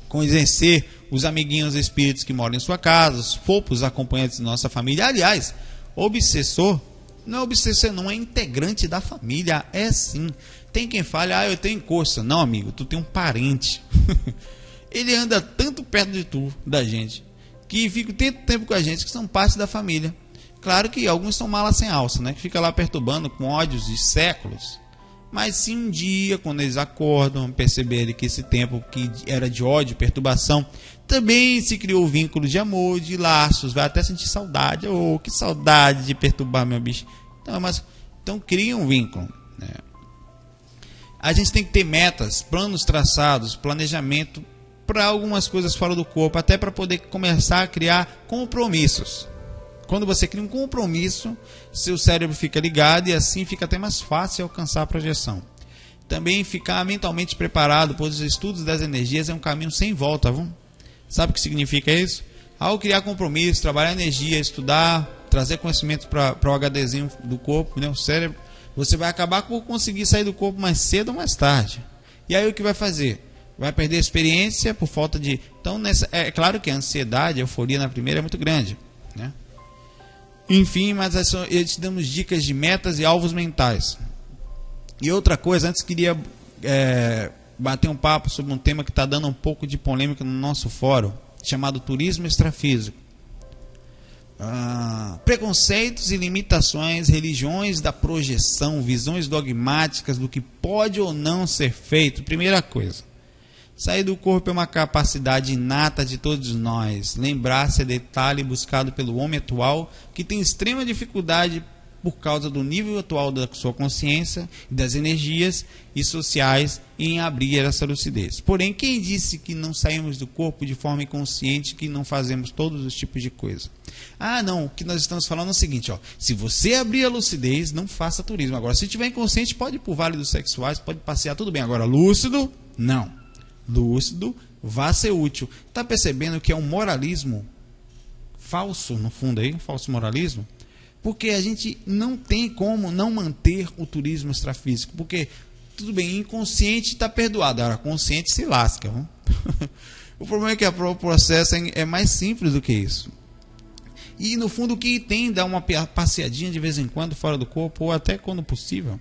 conhecer os amiguinhos espíritos que moram em sua casa, os fofos acompanhantes de nossa família. Aliás, obsessor não é obsessor, não é integrante da família, é sim. Tem quem fale, eu tenho encosto. Não, amigo, tu tem um parente. Ele anda tanto perto de tu, da gente, que fica tanto tempo com a gente, que são parte da família. Claro que alguns são malas sem alça, né? Que fica lá perturbando com ódios de séculos. Mas se um dia, quando eles acordam, perceberem que esse tempo que era de ódio, perturbação, também se criou vínculo de amor, de laços, vai até sentir saudade. Oh, que saudade de perturbar meu bicho. Então cria um vínculo, né? A gente tem que ter metas, planos traçados, planejamento para algumas coisas fora do corpo, até para poder começar a criar compromissos. Quando você cria um compromisso, seu cérebro fica ligado e assim fica até mais fácil alcançar a projeção. Também ficar mentalmente preparado, pois os estudos das energias é um caminho sem volta. Viu? Sabe o que significa isso? Ao criar compromisso, trabalhar energia, estudar, trazer conhecimento para o HDzinho do corpo, né, o cérebro, você vai acabar por conseguir sair do corpo mais cedo ou mais tarde. E aí o que vai fazer? Vai perder a experiência por falta de... Então, é claro que a ansiedade, a euforia na primeira é muito grande, né? Enfim, mas eles damos dicas de metas e alvos mentais. E outra coisa, antes queria bater um papo sobre um tema que está dando um pouco de polêmica no nosso fórum, chamado turismo extrafísico. Preconceitos e limitações, religiões da projeção, visões dogmáticas do que pode ou não ser feito. Primeira coisa, sair do corpo é uma capacidade inata de todos nós. Lembrar-se é detalhe buscado pelo homem atual, que tem extrema dificuldade por causa do nível atual da sua consciência, das energias e sociais em abrir essa lucidez. Porém, quem disse que não saímos do corpo de forma inconsciente, que não fazemos todos os tipos de coisa? Não, o que nós estamos falando é o seguinte, se você abrir a lucidez, não faça turismo. Agora, se estiver inconsciente, pode ir por válidos sexuais, pode passear, tudo bem. Agora, lúcido, não. Lúcido, vá ser útil. Está percebendo que é um moralismo falso, no fundo aí, um falso moralismo? Porque a gente não tem como não manter o turismo extrafísico. Porque, tudo bem, inconsciente está perdoado. Agora, consciente se lasca. O problema é que o processo é mais simples do que isso. E, no fundo, o que tem dá uma passeadinha de vez em quando fora do corpo, ou até quando possível.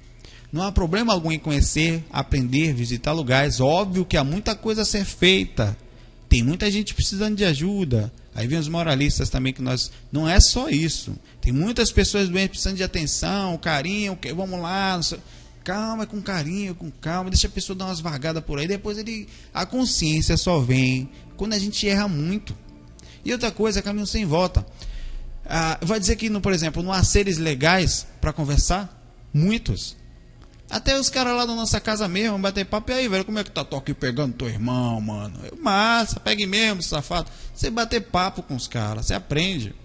Não há problema algum em conhecer, aprender, visitar lugares. Óbvio que há muita coisa a ser feita. Tem muita gente precisando de ajuda. Aí vem os moralistas também, que nós... Não é só isso. Tem muitas pessoas doentes precisando de atenção, carinho, vamos lá. Calma, com carinho, com calma. Deixa a pessoa dar umas vagadas por aí. Depois a consciência só vem quando a gente erra muito. E outra coisa, caminho sem volta. Vai dizer que, por exemplo, não há seres legais para conversar? Muitos. Até os caras lá da nossa casa mesmo, bater papo, e aí, velho, como é que tá? Tô aqui pegando teu irmão, mano. Massa, pegue mesmo, safado. Você bater papo com os caras, você aprende.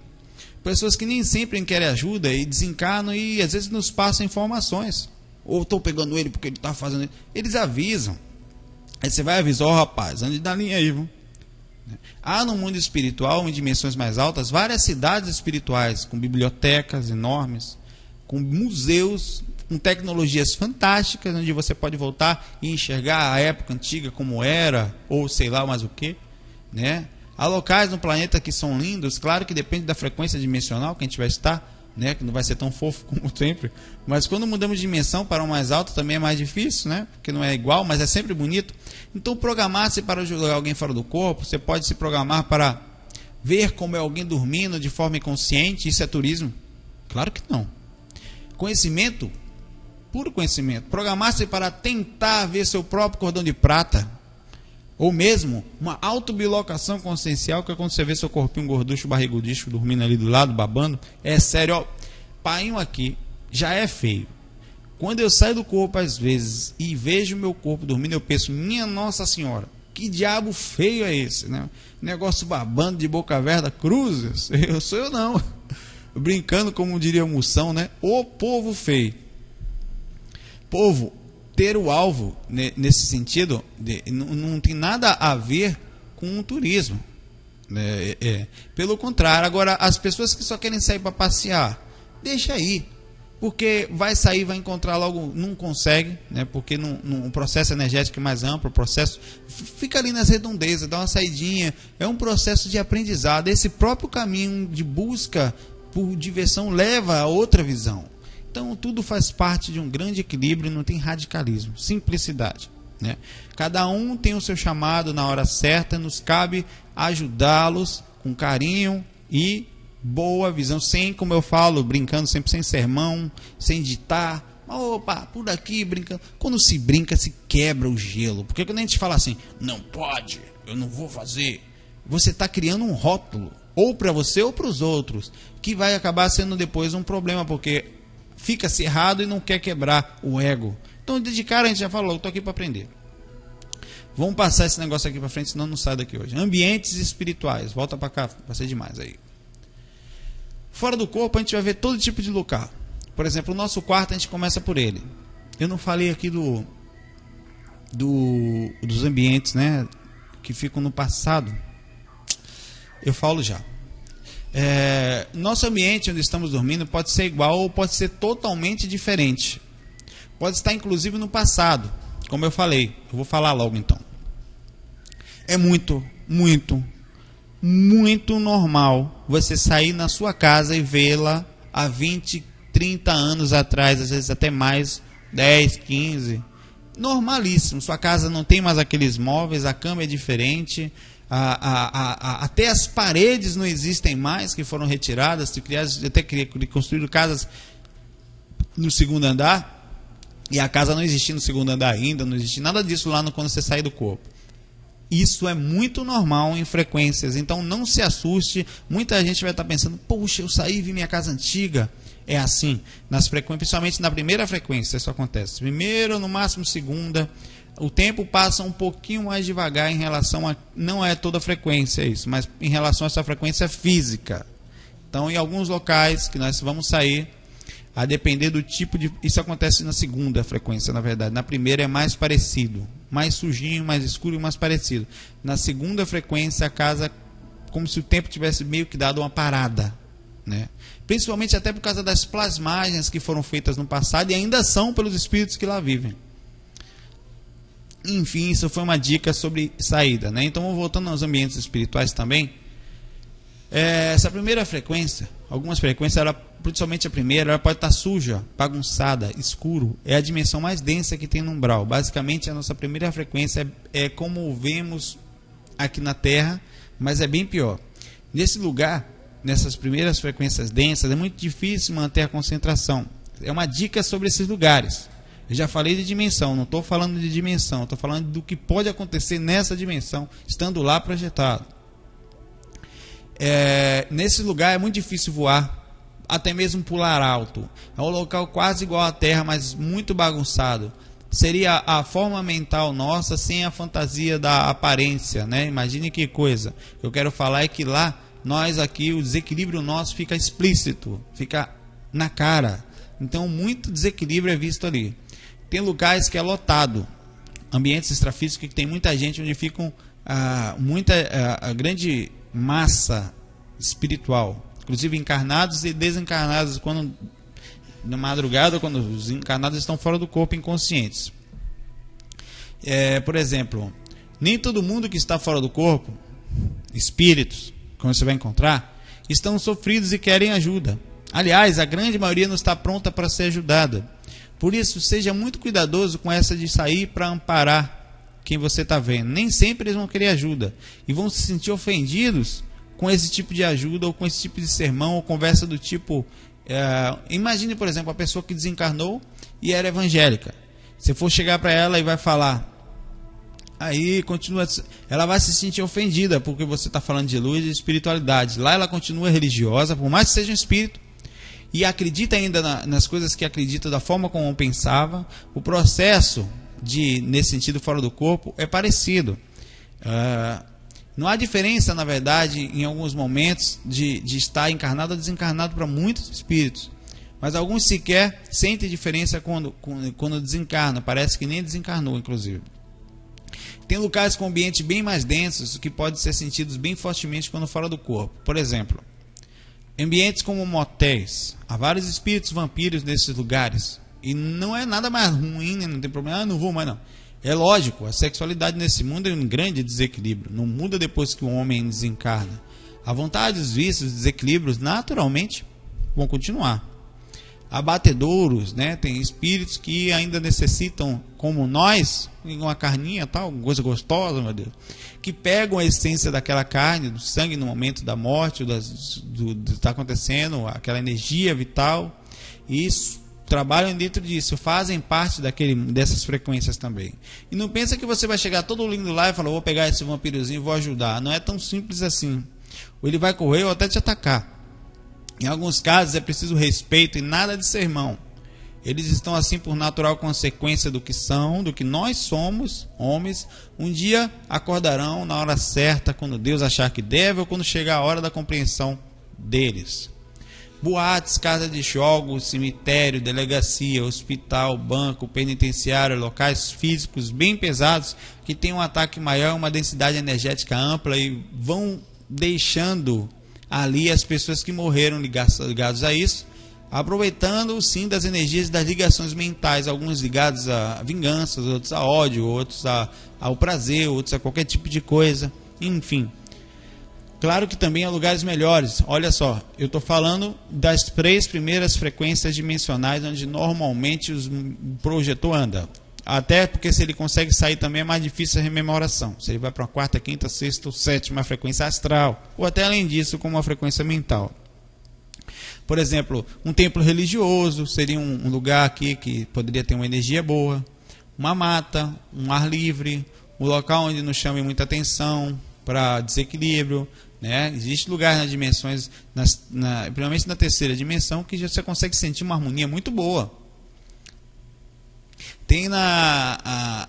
Pessoas que nem sempre querem ajuda e desencarnam e às vezes nos passam informações. Ou tô pegando ele porque ele tá fazendo isso. Eles avisam. Aí você vai avisar, rapaz, ande da linha aí, viu? Há no mundo espiritual, em dimensões mais altas, várias cidades espirituais, com bibliotecas enormes, com museus, com tecnologias fantásticas, onde você pode voltar e enxergar a época antiga como era, ou sei lá mais o que, né? Há locais no planeta que são lindos, claro que depende da frequência dimensional que a gente vai estar, né? Que não vai ser tão fofo como sempre, mas quando mudamos de dimensão para um mais alto também é mais difícil, né? Porque não é igual, mas é sempre bonito. Então programar-se para jogar alguém fora do corpo, você pode se programar para ver como é alguém dormindo de forma inconsciente, isso é turismo? Claro que não. Conhecimento, puro conhecimento. Programar-se para tentar ver seu próprio cordão de prata, ou mesmo uma autobilocação consciencial, que é quando você vê seu corpinho gorducho, barrigudicho, dormindo ali do lado, babando. É sério, painho aqui, já é feio. Quando eu saio do corpo às vezes e vejo meu corpo dormindo, eu penso, minha Nossa Senhora, que diabo feio é esse, né? Negócio babando de boca aberta, cruzes, eu não. Brincando, como diria Moção, né? O povo feio. Povo, ter o alvo nesse sentido não tem nada a ver com o turismo. Pelo contrário, agora as pessoas que só querem sair para passear, deixa aí. Porque vai sair, vai encontrar logo, não consegue, né? Porque o processo energético é mais amplo, o processo fica ali nas redondezas, dá uma saidinha, é um processo de aprendizado. Esse próprio caminho de busca por diversão leva a outra visão. Então tudo faz parte de um grande equilíbrio, não tem radicalismo, simplicidade, né? Cada um tem o seu chamado na hora certa, nos cabe ajudá-los com carinho e boa visão, sem, como eu falo, brincando sempre, sem sermão, sem ditar, opa, por aqui, brincando. Quando se brinca, se quebra o gelo, porque quando a gente fala assim, não pode, eu não vou fazer, você está criando um rótulo, ou para você ou para os outros, que vai acabar sendo depois um problema, porque fica cerrado e não quer quebrar o ego. Então, de cara a gente já falou, eu estou aqui para aprender. Vamos passar esse negócio aqui para frente, senão não sai daqui hoje. Ambientes espirituais, volta para cá, vai ser demais aí. Fora do corpo a gente vai ver todo tipo de lugar. Por exemplo, o nosso quarto a gente começa por ele. Eu não falei aqui dos ambientes, né, que ficam no passado. Eu falo já. Nosso ambiente onde estamos dormindo pode ser igual ou pode ser totalmente diferente. Pode estar inclusive no passado, como eu falei. Eu vou falar logo então. É muito normal você sair na sua casa e vê-la há 20, 30 anos atrás, às vezes até mais, 10, 15. Normalíssimo. Sua casa não tem mais aqueles móveis, a cama é diferente, até as paredes não existem mais, que foram retiradas, até construíram casas no segundo andar, e a casa não existia no segundo andar ainda, não existia nada disso lá quando você sai do corpo. Isso é muito normal em frequências, então não se assuste. Muita gente vai estar pensando, poxa, eu saí e vi minha casa antiga. É assim, nas frequências, principalmente na primeira frequência isso acontece. Primeira, no máximo segunda, o tempo passa um pouquinho mais devagar em relação a, não é toda frequência isso, mas em relação a essa frequência física. Então, em alguns locais que nós vamos sair, a depender do tipo de... Isso acontece na segunda frequência, na verdade. Na primeira é mais parecido. Mais sujinho, mais escuro e mais parecido. Na segunda frequência, a casa, como se o tempo tivesse meio que dado uma parada, né? Principalmente até por causa das plasmagens que foram feitas no passado e ainda são pelos espíritos que lá vivem. Enfim, isso foi uma dica sobre saída, né? Então, voltando aos ambientes espirituais também. Essa primeira frequência, algumas frequências, principalmente a primeira, ela pode estar suja, bagunçada, escuro. É a dimensão mais densa que tem no umbral. Basicamente, a nossa primeira frequência é como vemos aqui na Terra, mas é bem pior. Nesse lugar, nessas primeiras frequências densas, é muito difícil manter a concentração. É uma dica sobre esses lugares. Eu já falei de dimensão, não estou falando de dimensão, estou falando do que pode acontecer nessa dimensão, estando lá projetado. Nesse lugar é muito difícil voar, até mesmo pular alto. É um local quase igual à Terra, mas muito bagunçado. Seria a forma mental nossa sem a fantasia da aparência, né? Imagine que coisa. O que eu quero falar é que lá, nós aqui, o desequilíbrio nosso fica explícito, fica na cara. Então muito desequilíbrio é visto ali. Tem lugares que é lotado, ambientes extrafísicos que tem muita gente, onde ficam a grande massa espiritual, inclusive encarnados e desencarnados, quando na madrugada, quando os encarnados estão fora do corpo, inconscientes. Por exemplo, nem todo mundo que está fora do corpo, espíritos, como você vai encontrar, estão sofridos e querem ajuda. Aliás, a grande maioria não está pronta para ser ajudada. Por isso, seja muito cuidadoso com essa de sair para amparar quem você está vendo. Nem sempre eles vão querer ajuda e vão se sentir ofendidos com esse tipo de ajuda ou com esse tipo de sermão ou conversa do tipo... imagine, por exemplo, a pessoa que desencarnou e era evangélica. Se for chegar para ela e vai falar, aí continua, ela vai se sentir ofendida porque você está falando de luz e de espiritualidade. Lá ela continua religiosa, por mais que seja um espírito, e acredita ainda nas coisas que acredita, da forma como pensava. O processo nesse sentido fora do corpo é parecido. Não há diferença, na verdade, em alguns momentos de estar encarnado ou desencarnado para muitos espíritos, mas alguns sequer sentem diferença quando desencarnam. Parece que nem desencarnou, inclusive. Tem locais com ambiente bem mais densos que podem ser sentidos bem fortemente quando fora do corpo. Por exemplo, ambientes como motéis. Há vários espíritos vampiros nesses lugares. E não é nada mais ruim, né? Não tem problema. Não vou mais não. É lógico, a sexualidade nesse mundo é um grande desequilíbrio. Não muda depois que o homem desencarna. A vontade, os vícios, os desequilíbrios, naturalmente, vão continuar. Abatedouros, né? Tem espíritos que ainda necessitam, como nós, uma carninha, tal, coisa gostosa, meu Deus, que pegam a essência daquela carne, do sangue no momento da morte, do que está acontecendo, aquela energia vital, e isso, trabalham dentro disso, fazem parte dessas frequências também. E não pensa que você vai chegar todo lindo lá e falar, vou pegar esse vampirozinho e vou ajudar. Não é tão simples assim. Ou ele vai correr ou até te atacar. Em alguns casos é preciso respeito e nada de sermão. Eles estão assim por natural consequência do que são, do que nós somos, homens. Um dia acordarão na hora certa, quando Deus achar que deve, ou quando chegar a hora da compreensão deles. Boates, casa de jogos, cemitério, delegacia, hospital, banco, penitenciário, locais físicos bem pesados, que têm um ataque maior, uma densidade energética ampla e vão deixando ali as pessoas que morreram ligados a isso, aproveitando sim das energias das ligações mentais, alguns ligados a vinganças, outros a ódio, outros ao prazer, outros a qualquer tipo de coisa, enfim. Claro que também há lugares melhores. Olha só, eu estou falando das 3 primeiras frequências dimensionais onde normalmente o projetor anda. Até porque se ele consegue sair também é mais difícil a rememoração. Se ele vai para uma 4ª, 5ª, 6ª ou 7ª frequência astral, ou até além disso como uma frequência mental. Por exemplo, um templo religioso seria um lugar aqui que poderia ter uma energia boa, uma mata, um ar livre, um local onde não chame muita atenção para desequilíbrio, né? Existem lugares nas dimensões, principalmente na 3ª dimensão, que você consegue sentir uma harmonia muito boa. Tem a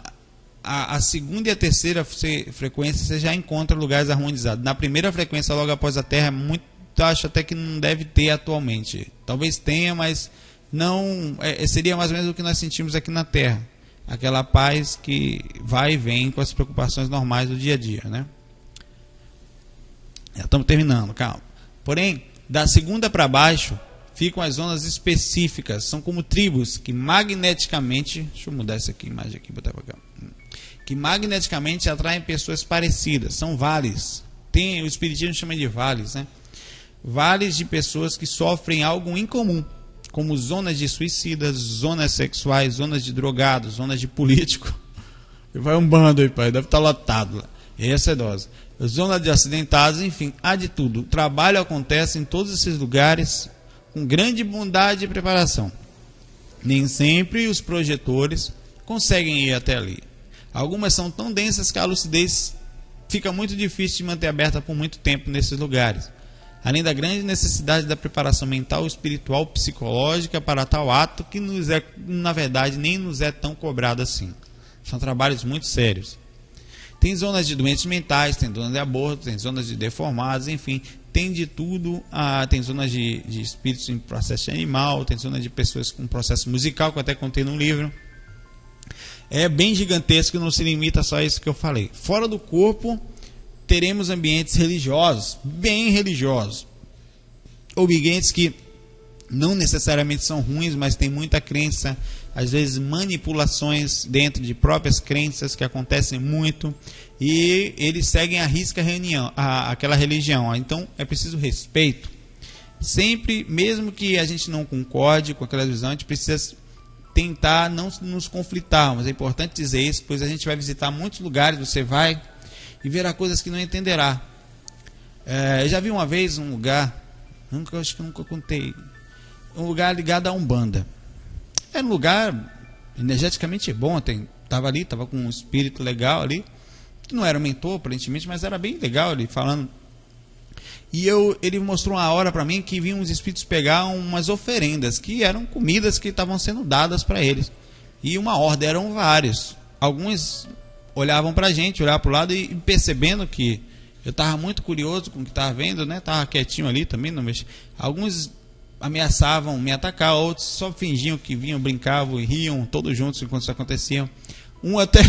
2ª e a 3ª frequência, você já encontra lugares harmonizados. Na 1ª frequência, logo após a Terra, acho até que não deve ter atualmente. Talvez tenha, mas não seria mais ou menos o que nós sentimos aqui na Terra. Aquela paz que vai e vem com as preocupações normais do dia a dia, né? Já estamos terminando, calma. Porém, da 2ª para baixo, ficam as zonas específicas, são como tribos que magneticamente, deixa eu mudar essa imagem aqui, botar para cá, que magneticamente atraem pessoas parecidas, são vales. O espiritismo chama de vales, né? Vales de pessoas que sofrem algo incomum, como zonas de suicidas, zonas sexuais, zonas de drogados, zonas de político. Vai um bando aí, pai, deve estar lotado lá. Essa é dose. Zona de acidentados, enfim, há de tudo. O trabalho acontece em todos esses lugares com grande bondade e preparação. Nem sempre os projetores conseguem ir até ali. Algumas são tão densas que a lucidez fica muito difícil de manter aberta por muito tempo nesses lugares. Além da grande necessidade da preparação mental, espiritual, psicológica para tal ato que na verdade nem nos é tão cobrado assim. São trabalhos muito sérios. Tem zonas de doentes mentais, tem zonas de aborto, tem zonas de deformados, enfim, tem de tudo. Tem zonas de espíritos em processo animal, tem zonas de pessoas com processo musical, que eu até contei no livro. É bem gigantesco, não se limita só a isso que eu falei. Fora do corpo, teremos ambientes religiosos, bem religiosos. Ou ambientes que não necessariamente são ruins, mas tem muita crença, às vezes manipulações dentro de próprias crenças que acontecem muito, e eles seguem à risca aquela religião. Então é preciso respeito. Sempre, mesmo que a gente não concorde com aquela visão, a gente precisa tentar não nos conflitarmos. É importante dizer isso, pois a gente vai visitar muitos lugares, você vai e verá coisas que não entenderá. Eu já vi uma vez um lugar, acho que nunca contei, um lugar ligado a Umbanda. Era um lugar energeticamente bom, estava com um espírito legal ali, que não era um mentor aparentemente, mas era bem legal ele falando. E ele mostrou uma hora para mim que vinham os espíritos pegar umas oferendas, que eram comidas que estavam sendo dadas para eles. E uma ordem, eram vários. Alguns olhavam para a gente, olhavam para o lado e percebendo que eu estava muito curioso com o que estava vendo, né? Estava quietinho ali também, não mexia. Alguns ameaçavam me atacar, outros só fingiam que vinham, brincavam e riam todos juntos enquanto isso acontecia. Um até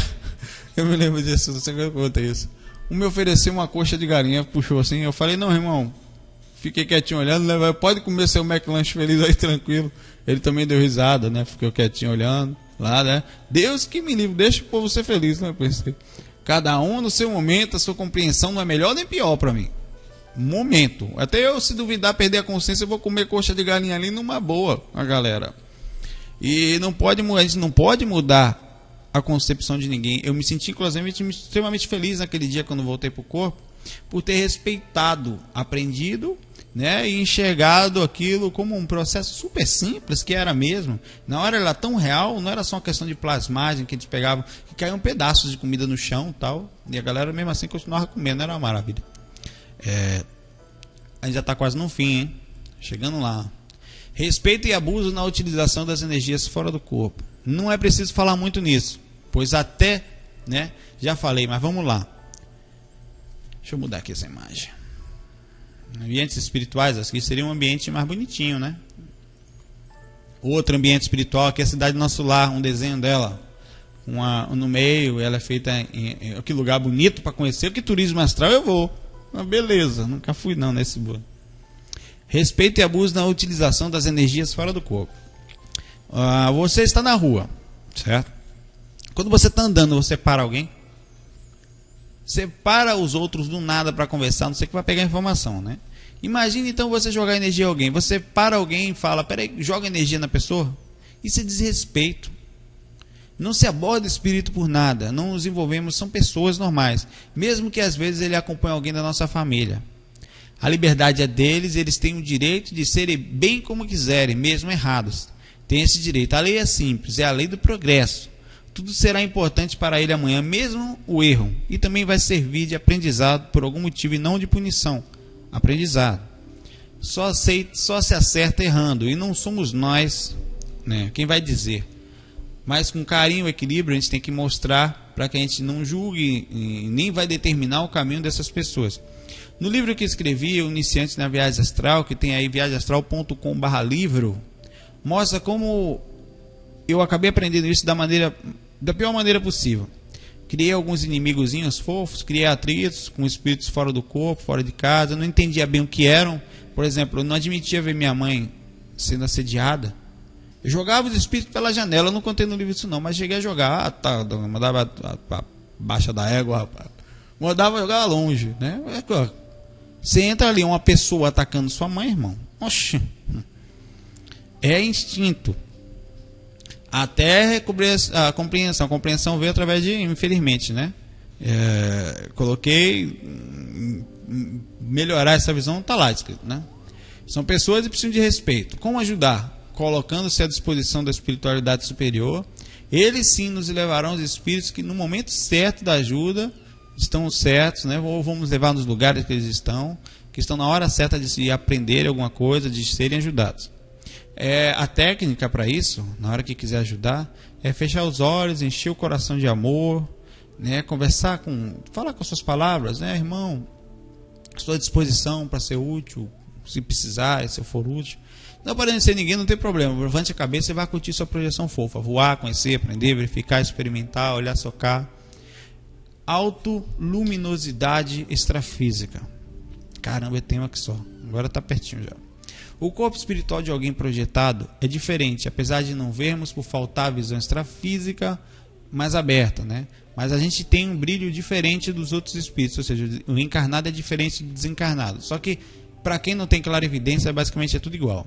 Eu me lembro disso, você que conta isso. Um me ofereceu uma coxa de galinha, puxou assim, eu falei, não, irmão, fiquei quietinho olhando, né? Pode comer seu McLanche feliz aí, tranquilo. Ele também deu risada, né? Ficou quietinho olhando lá, né? Deus que me livre, deixa o povo ser feliz, né? Pensei. Cada um no seu momento, a sua compreensão não é melhor nem pior para mim. Momento. Até eu, se duvidar, perder a consciência, eu vou comer coxa de galinha ali numa boa, a galera. E não pode, a gente não pode mudar a concepção de ninguém. Eu me senti, inclusive, extremamente feliz naquele dia, quando voltei para o corpo, por ter respeitado, aprendido, né, e enxergado aquilo como um processo super simples, que era mesmo. Na hora era tão real, não era só uma questão de plasmagem, que a gente pegava, que caíam pedaços de comida no chão e tal, e a galera mesmo assim continuava comendo, era uma maravilha. A gente já está quase no fim, hein? Chegando lá. Respeito e abuso na utilização das energias fora do corpo. Não é preciso falar muito nisso, pois até, né, já falei, mas vamos lá. Deixa eu mudar aqui essa imagem. Ambientes espirituais, aqui seria um ambiente mais bonitinho, né? Outro ambiente espiritual, aqui é a cidade do nosso lar, um desenho dela. No meio, ela é feita em que lugar bonito para conhecer, que turismo astral eu vou. Beleza, nunca fui não nesse bolo. Respeito e abuso na utilização das energias fora do corpo. Você está na rua, certo? Quando você está andando, você para alguém? Você para os outros do nada para conversar, não sei que vai pegar informação, né? Imagine então você jogar energia a alguém. Você para alguém e fala, peraí, joga energia na pessoa? Isso é desrespeito. Não se aborda o espírito por nada. Não nos envolvemos, são pessoas normais. Mesmo que às vezes ele acompanhe alguém da nossa família. A liberdade é deles, eles têm o direito de serem bem como quiserem, mesmo errados. Tem esse direito. A lei é simples, é a lei do progresso. Tudo será importante para ele amanhã, mesmo o erro. E também vai servir de aprendizado por algum motivo e não de punição. Aprendizado. Só se acerta errando. E não somos nós, né, quem vai dizer. Mas com carinho e equilíbrio a gente tem que mostrar para que a gente não julgue e nem vai determinar o caminho dessas pessoas. No livro que escrevi, o Iniciante na Viagem Astral, que tem aí viagemastral.com/livro, mostra como eu acabei aprendendo isso da pior maneira possível. Criei alguns inimigozinhos fofos, criei atritos com espíritos fora do corpo, fora de casa, não entendia bem o que eram. Por exemplo, eu não admitia ver minha mãe sendo assediada. Eu jogava os espíritos pela janela, eu não contei no livro isso não, mas cheguei a jogar, mandava a baixa da égua, rapaz. Mandava jogar longe, né? Você entra ali, uma pessoa atacando sua mãe, irmão. Oxi. É instinto. Até a compreensão. A compreensão veio através de, infelizmente, né? Coloquei melhorar essa visão, tá lá escrito, né? São pessoas e precisam de respeito. Como ajudar? Colocando-se à disposição da espiritualidade superior. Eles sim nos levarão os espíritos que no momento certo da ajuda estão certos, né? Ou vamos levar nos lugares que eles estão, que estão na hora certa de se aprender alguma coisa, de serem ajudados. A técnica para isso, na hora que quiser ajudar, é fechar os olhos, encher o coração de amor, né? Falar com suas palavras, né, irmão? Estou à disposição para ser útil, se precisar, se eu for útil. Não podendo ser ninguém, não tem problema. Levante a cabeça e vá curtir sua projeção fofa. Voar, conhecer, aprender, verificar, experimentar, olhar, socar. Autoluminosidade extrafísica. Caramba, é tema que só. Agora está pertinho já. O corpo espiritual de alguém projetado é diferente, apesar de não vermos por faltar a visão extrafísica mais aberta, né? Mas a gente tem um brilho diferente dos outros espíritos, ou seja, o encarnado é diferente do desencarnado. Só que, para quem não tem clarividência, basicamente é tudo igual.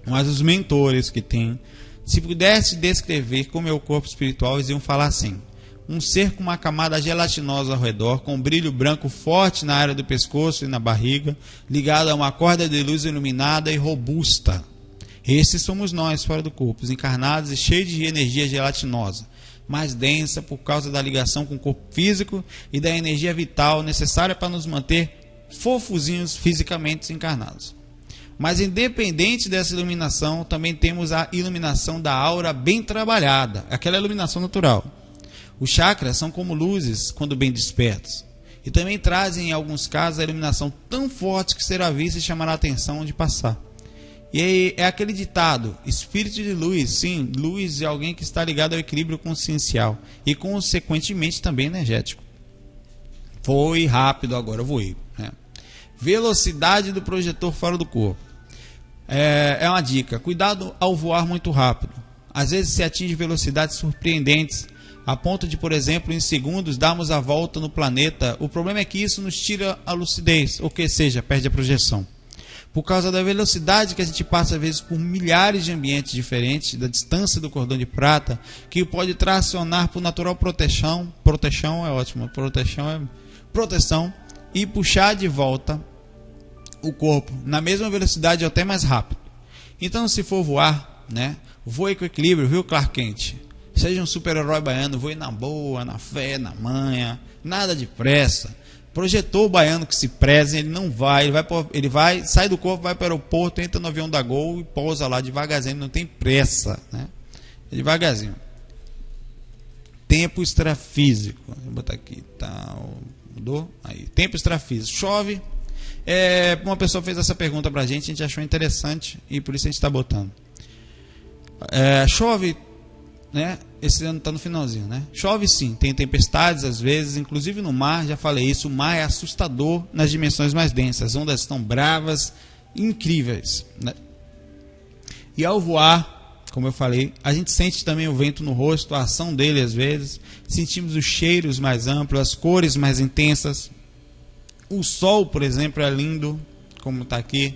Mas os mentores que tem, se pudesse descrever como é o corpo espiritual, eles iam falar assim: um ser com uma camada gelatinosa ao redor, com um brilho branco forte na área do pescoço e na barriga, ligado a uma corda de luz iluminada e robusta. Esses somos nós fora do corpo, encarnados e cheios de energia gelatinosa, mais densa por causa da ligação com o corpo físico e da energia vital necessária para nos manter fofuzinhos fisicamente encarnados. Mas independente dessa iluminação, também temos a iluminação da aura bem trabalhada, aquela iluminação natural. Os chakras são como luzes quando bem despertos, e também trazem em alguns casos a iluminação tão forte que será vista e chamará a atenção onde passar. E aí é aquele ditado, espírito de luz, sim, luz é alguém que está ligado ao equilíbrio consciencial e consequentemente também energético. Foi rápido, agora eu voei. Né? Velocidade do projetor fora do corpo. É uma dica, cuidado ao voar muito rápido. Às vezes se atinge velocidades surpreendentes, a ponto de, por exemplo, em segundos darmos a volta no planeta. O problema é que isso nos tira a lucidez, ou que seja, perde a projeção. Por causa da velocidade que a gente passa, às vezes, por milhares de ambientes diferentes, da distância do cordão de prata, que pode tracionar por natural proteção é ótimo, proteção, e puxar de volta o corpo, na mesma velocidade ou até mais rápido. Então, se for voar, né, voe com equilíbrio, viu, Clark Kent? Seja um super-herói baiano, voe na boa, na fé, na manha, nada de pressa. Projetor baiano que se preze, ele não vai, ele vai, sai do corpo, vai para o aeroporto, entra no avião da Gol e pousa lá devagarzinho, não tem pressa, né? É devagarzinho. Tempo extrafísico, vou botar aqui, tá, mudou? Aí, tempo extrafísico, chove, uma pessoa fez essa pergunta pra gente, a gente achou interessante e por isso a gente está botando. Chove, né? Esse ano está no finalzinho, né? Chove sim, tem tempestades às vezes, inclusive no mar, já falei isso, o mar é assustador nas dimensões mais densas, as ondas estão bravas, incríveis, né? E ao voar, como eu falei, a gente sente também o vento no rosto, a ação dele às vezes, sentimos os cheiros mais amplos, as cores mais intensas. O sol, por exemplo, é lindo, como está aqui,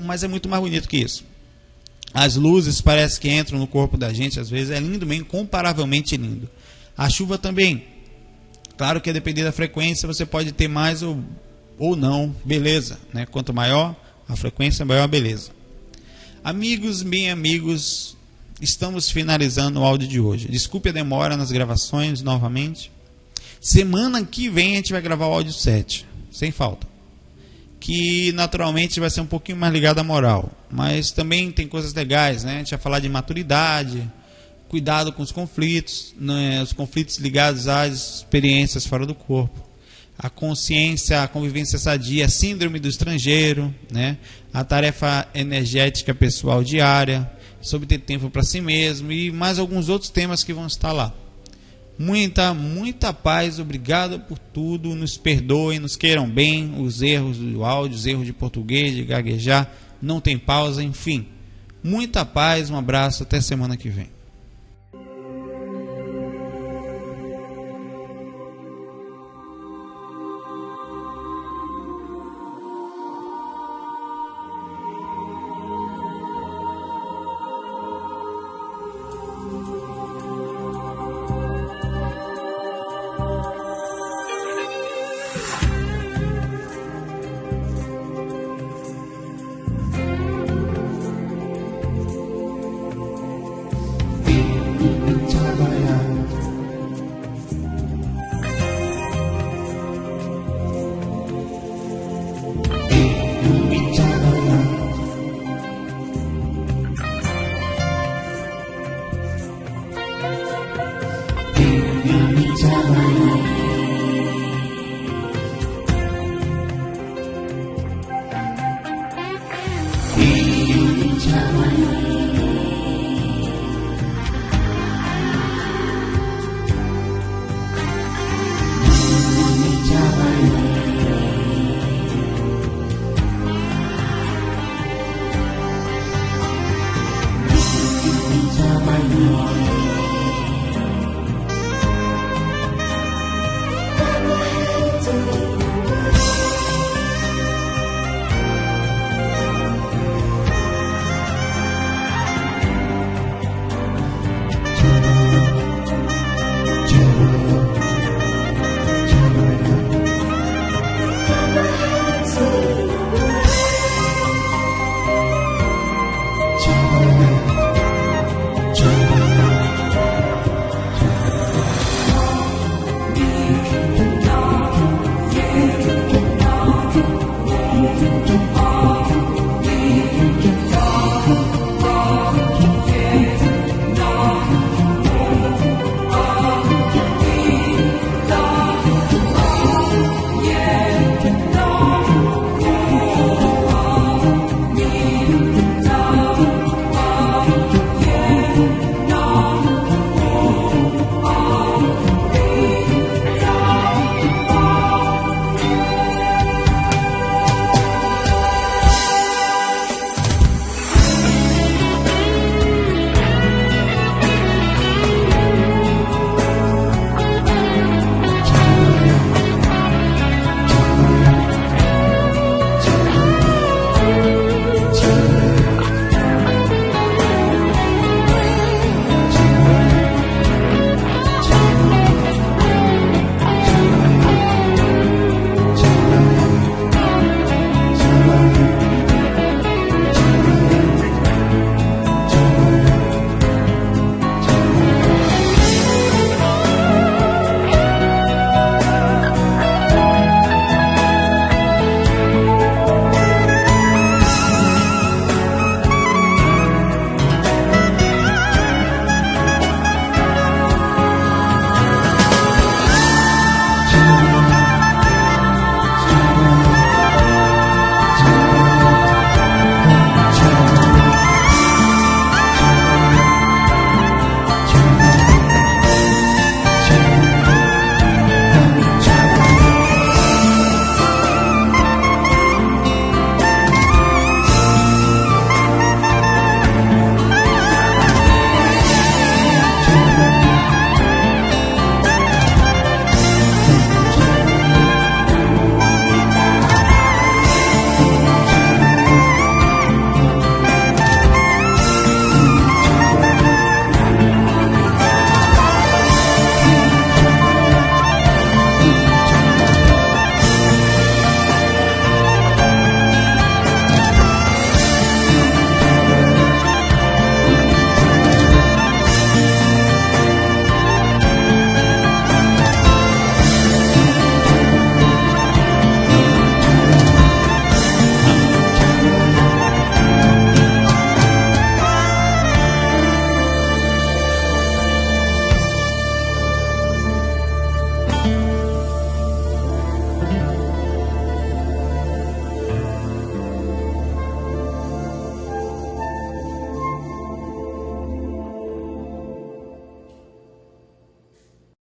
mas é muito mais bonito que isso. As luzes parece que entram no corpo da gente, às vezes é lindo mesmo, comparavelmente lindo. A chuva também, claro que a depender da frequência você pode ter mais ou não, beleza, né? Quanto maior a frequência, maior a beleza. Amigos, bem amigos, estamos finalizando o áudio de hoje. Desculpe a demora nas gravações novamente. Semana que vem a gente vai gravar o áudio 7, sem falta. Que naturalmente vai ser um pouquinho mais ligado à moral, mas também tem coisas legais, né? A gente vai falar de maturidade, cuidado com os conflitos, né? Os conflitos ligados às experiências fora do corpo, a consciência, a convivência sadia, a síndrome do estrangeiro, né? A tarefa energética pessoal diária, sobre ter tempo para si mesmo e mais alguns outros temas que vão estar lá. Muita paz, obrigado por tudo, nos perdoem, nos queiram bem, os erros do áudio, os erros de português, de gaguejar, não tem pausa, enfim. Muita paz, um abraço, até semana que vem.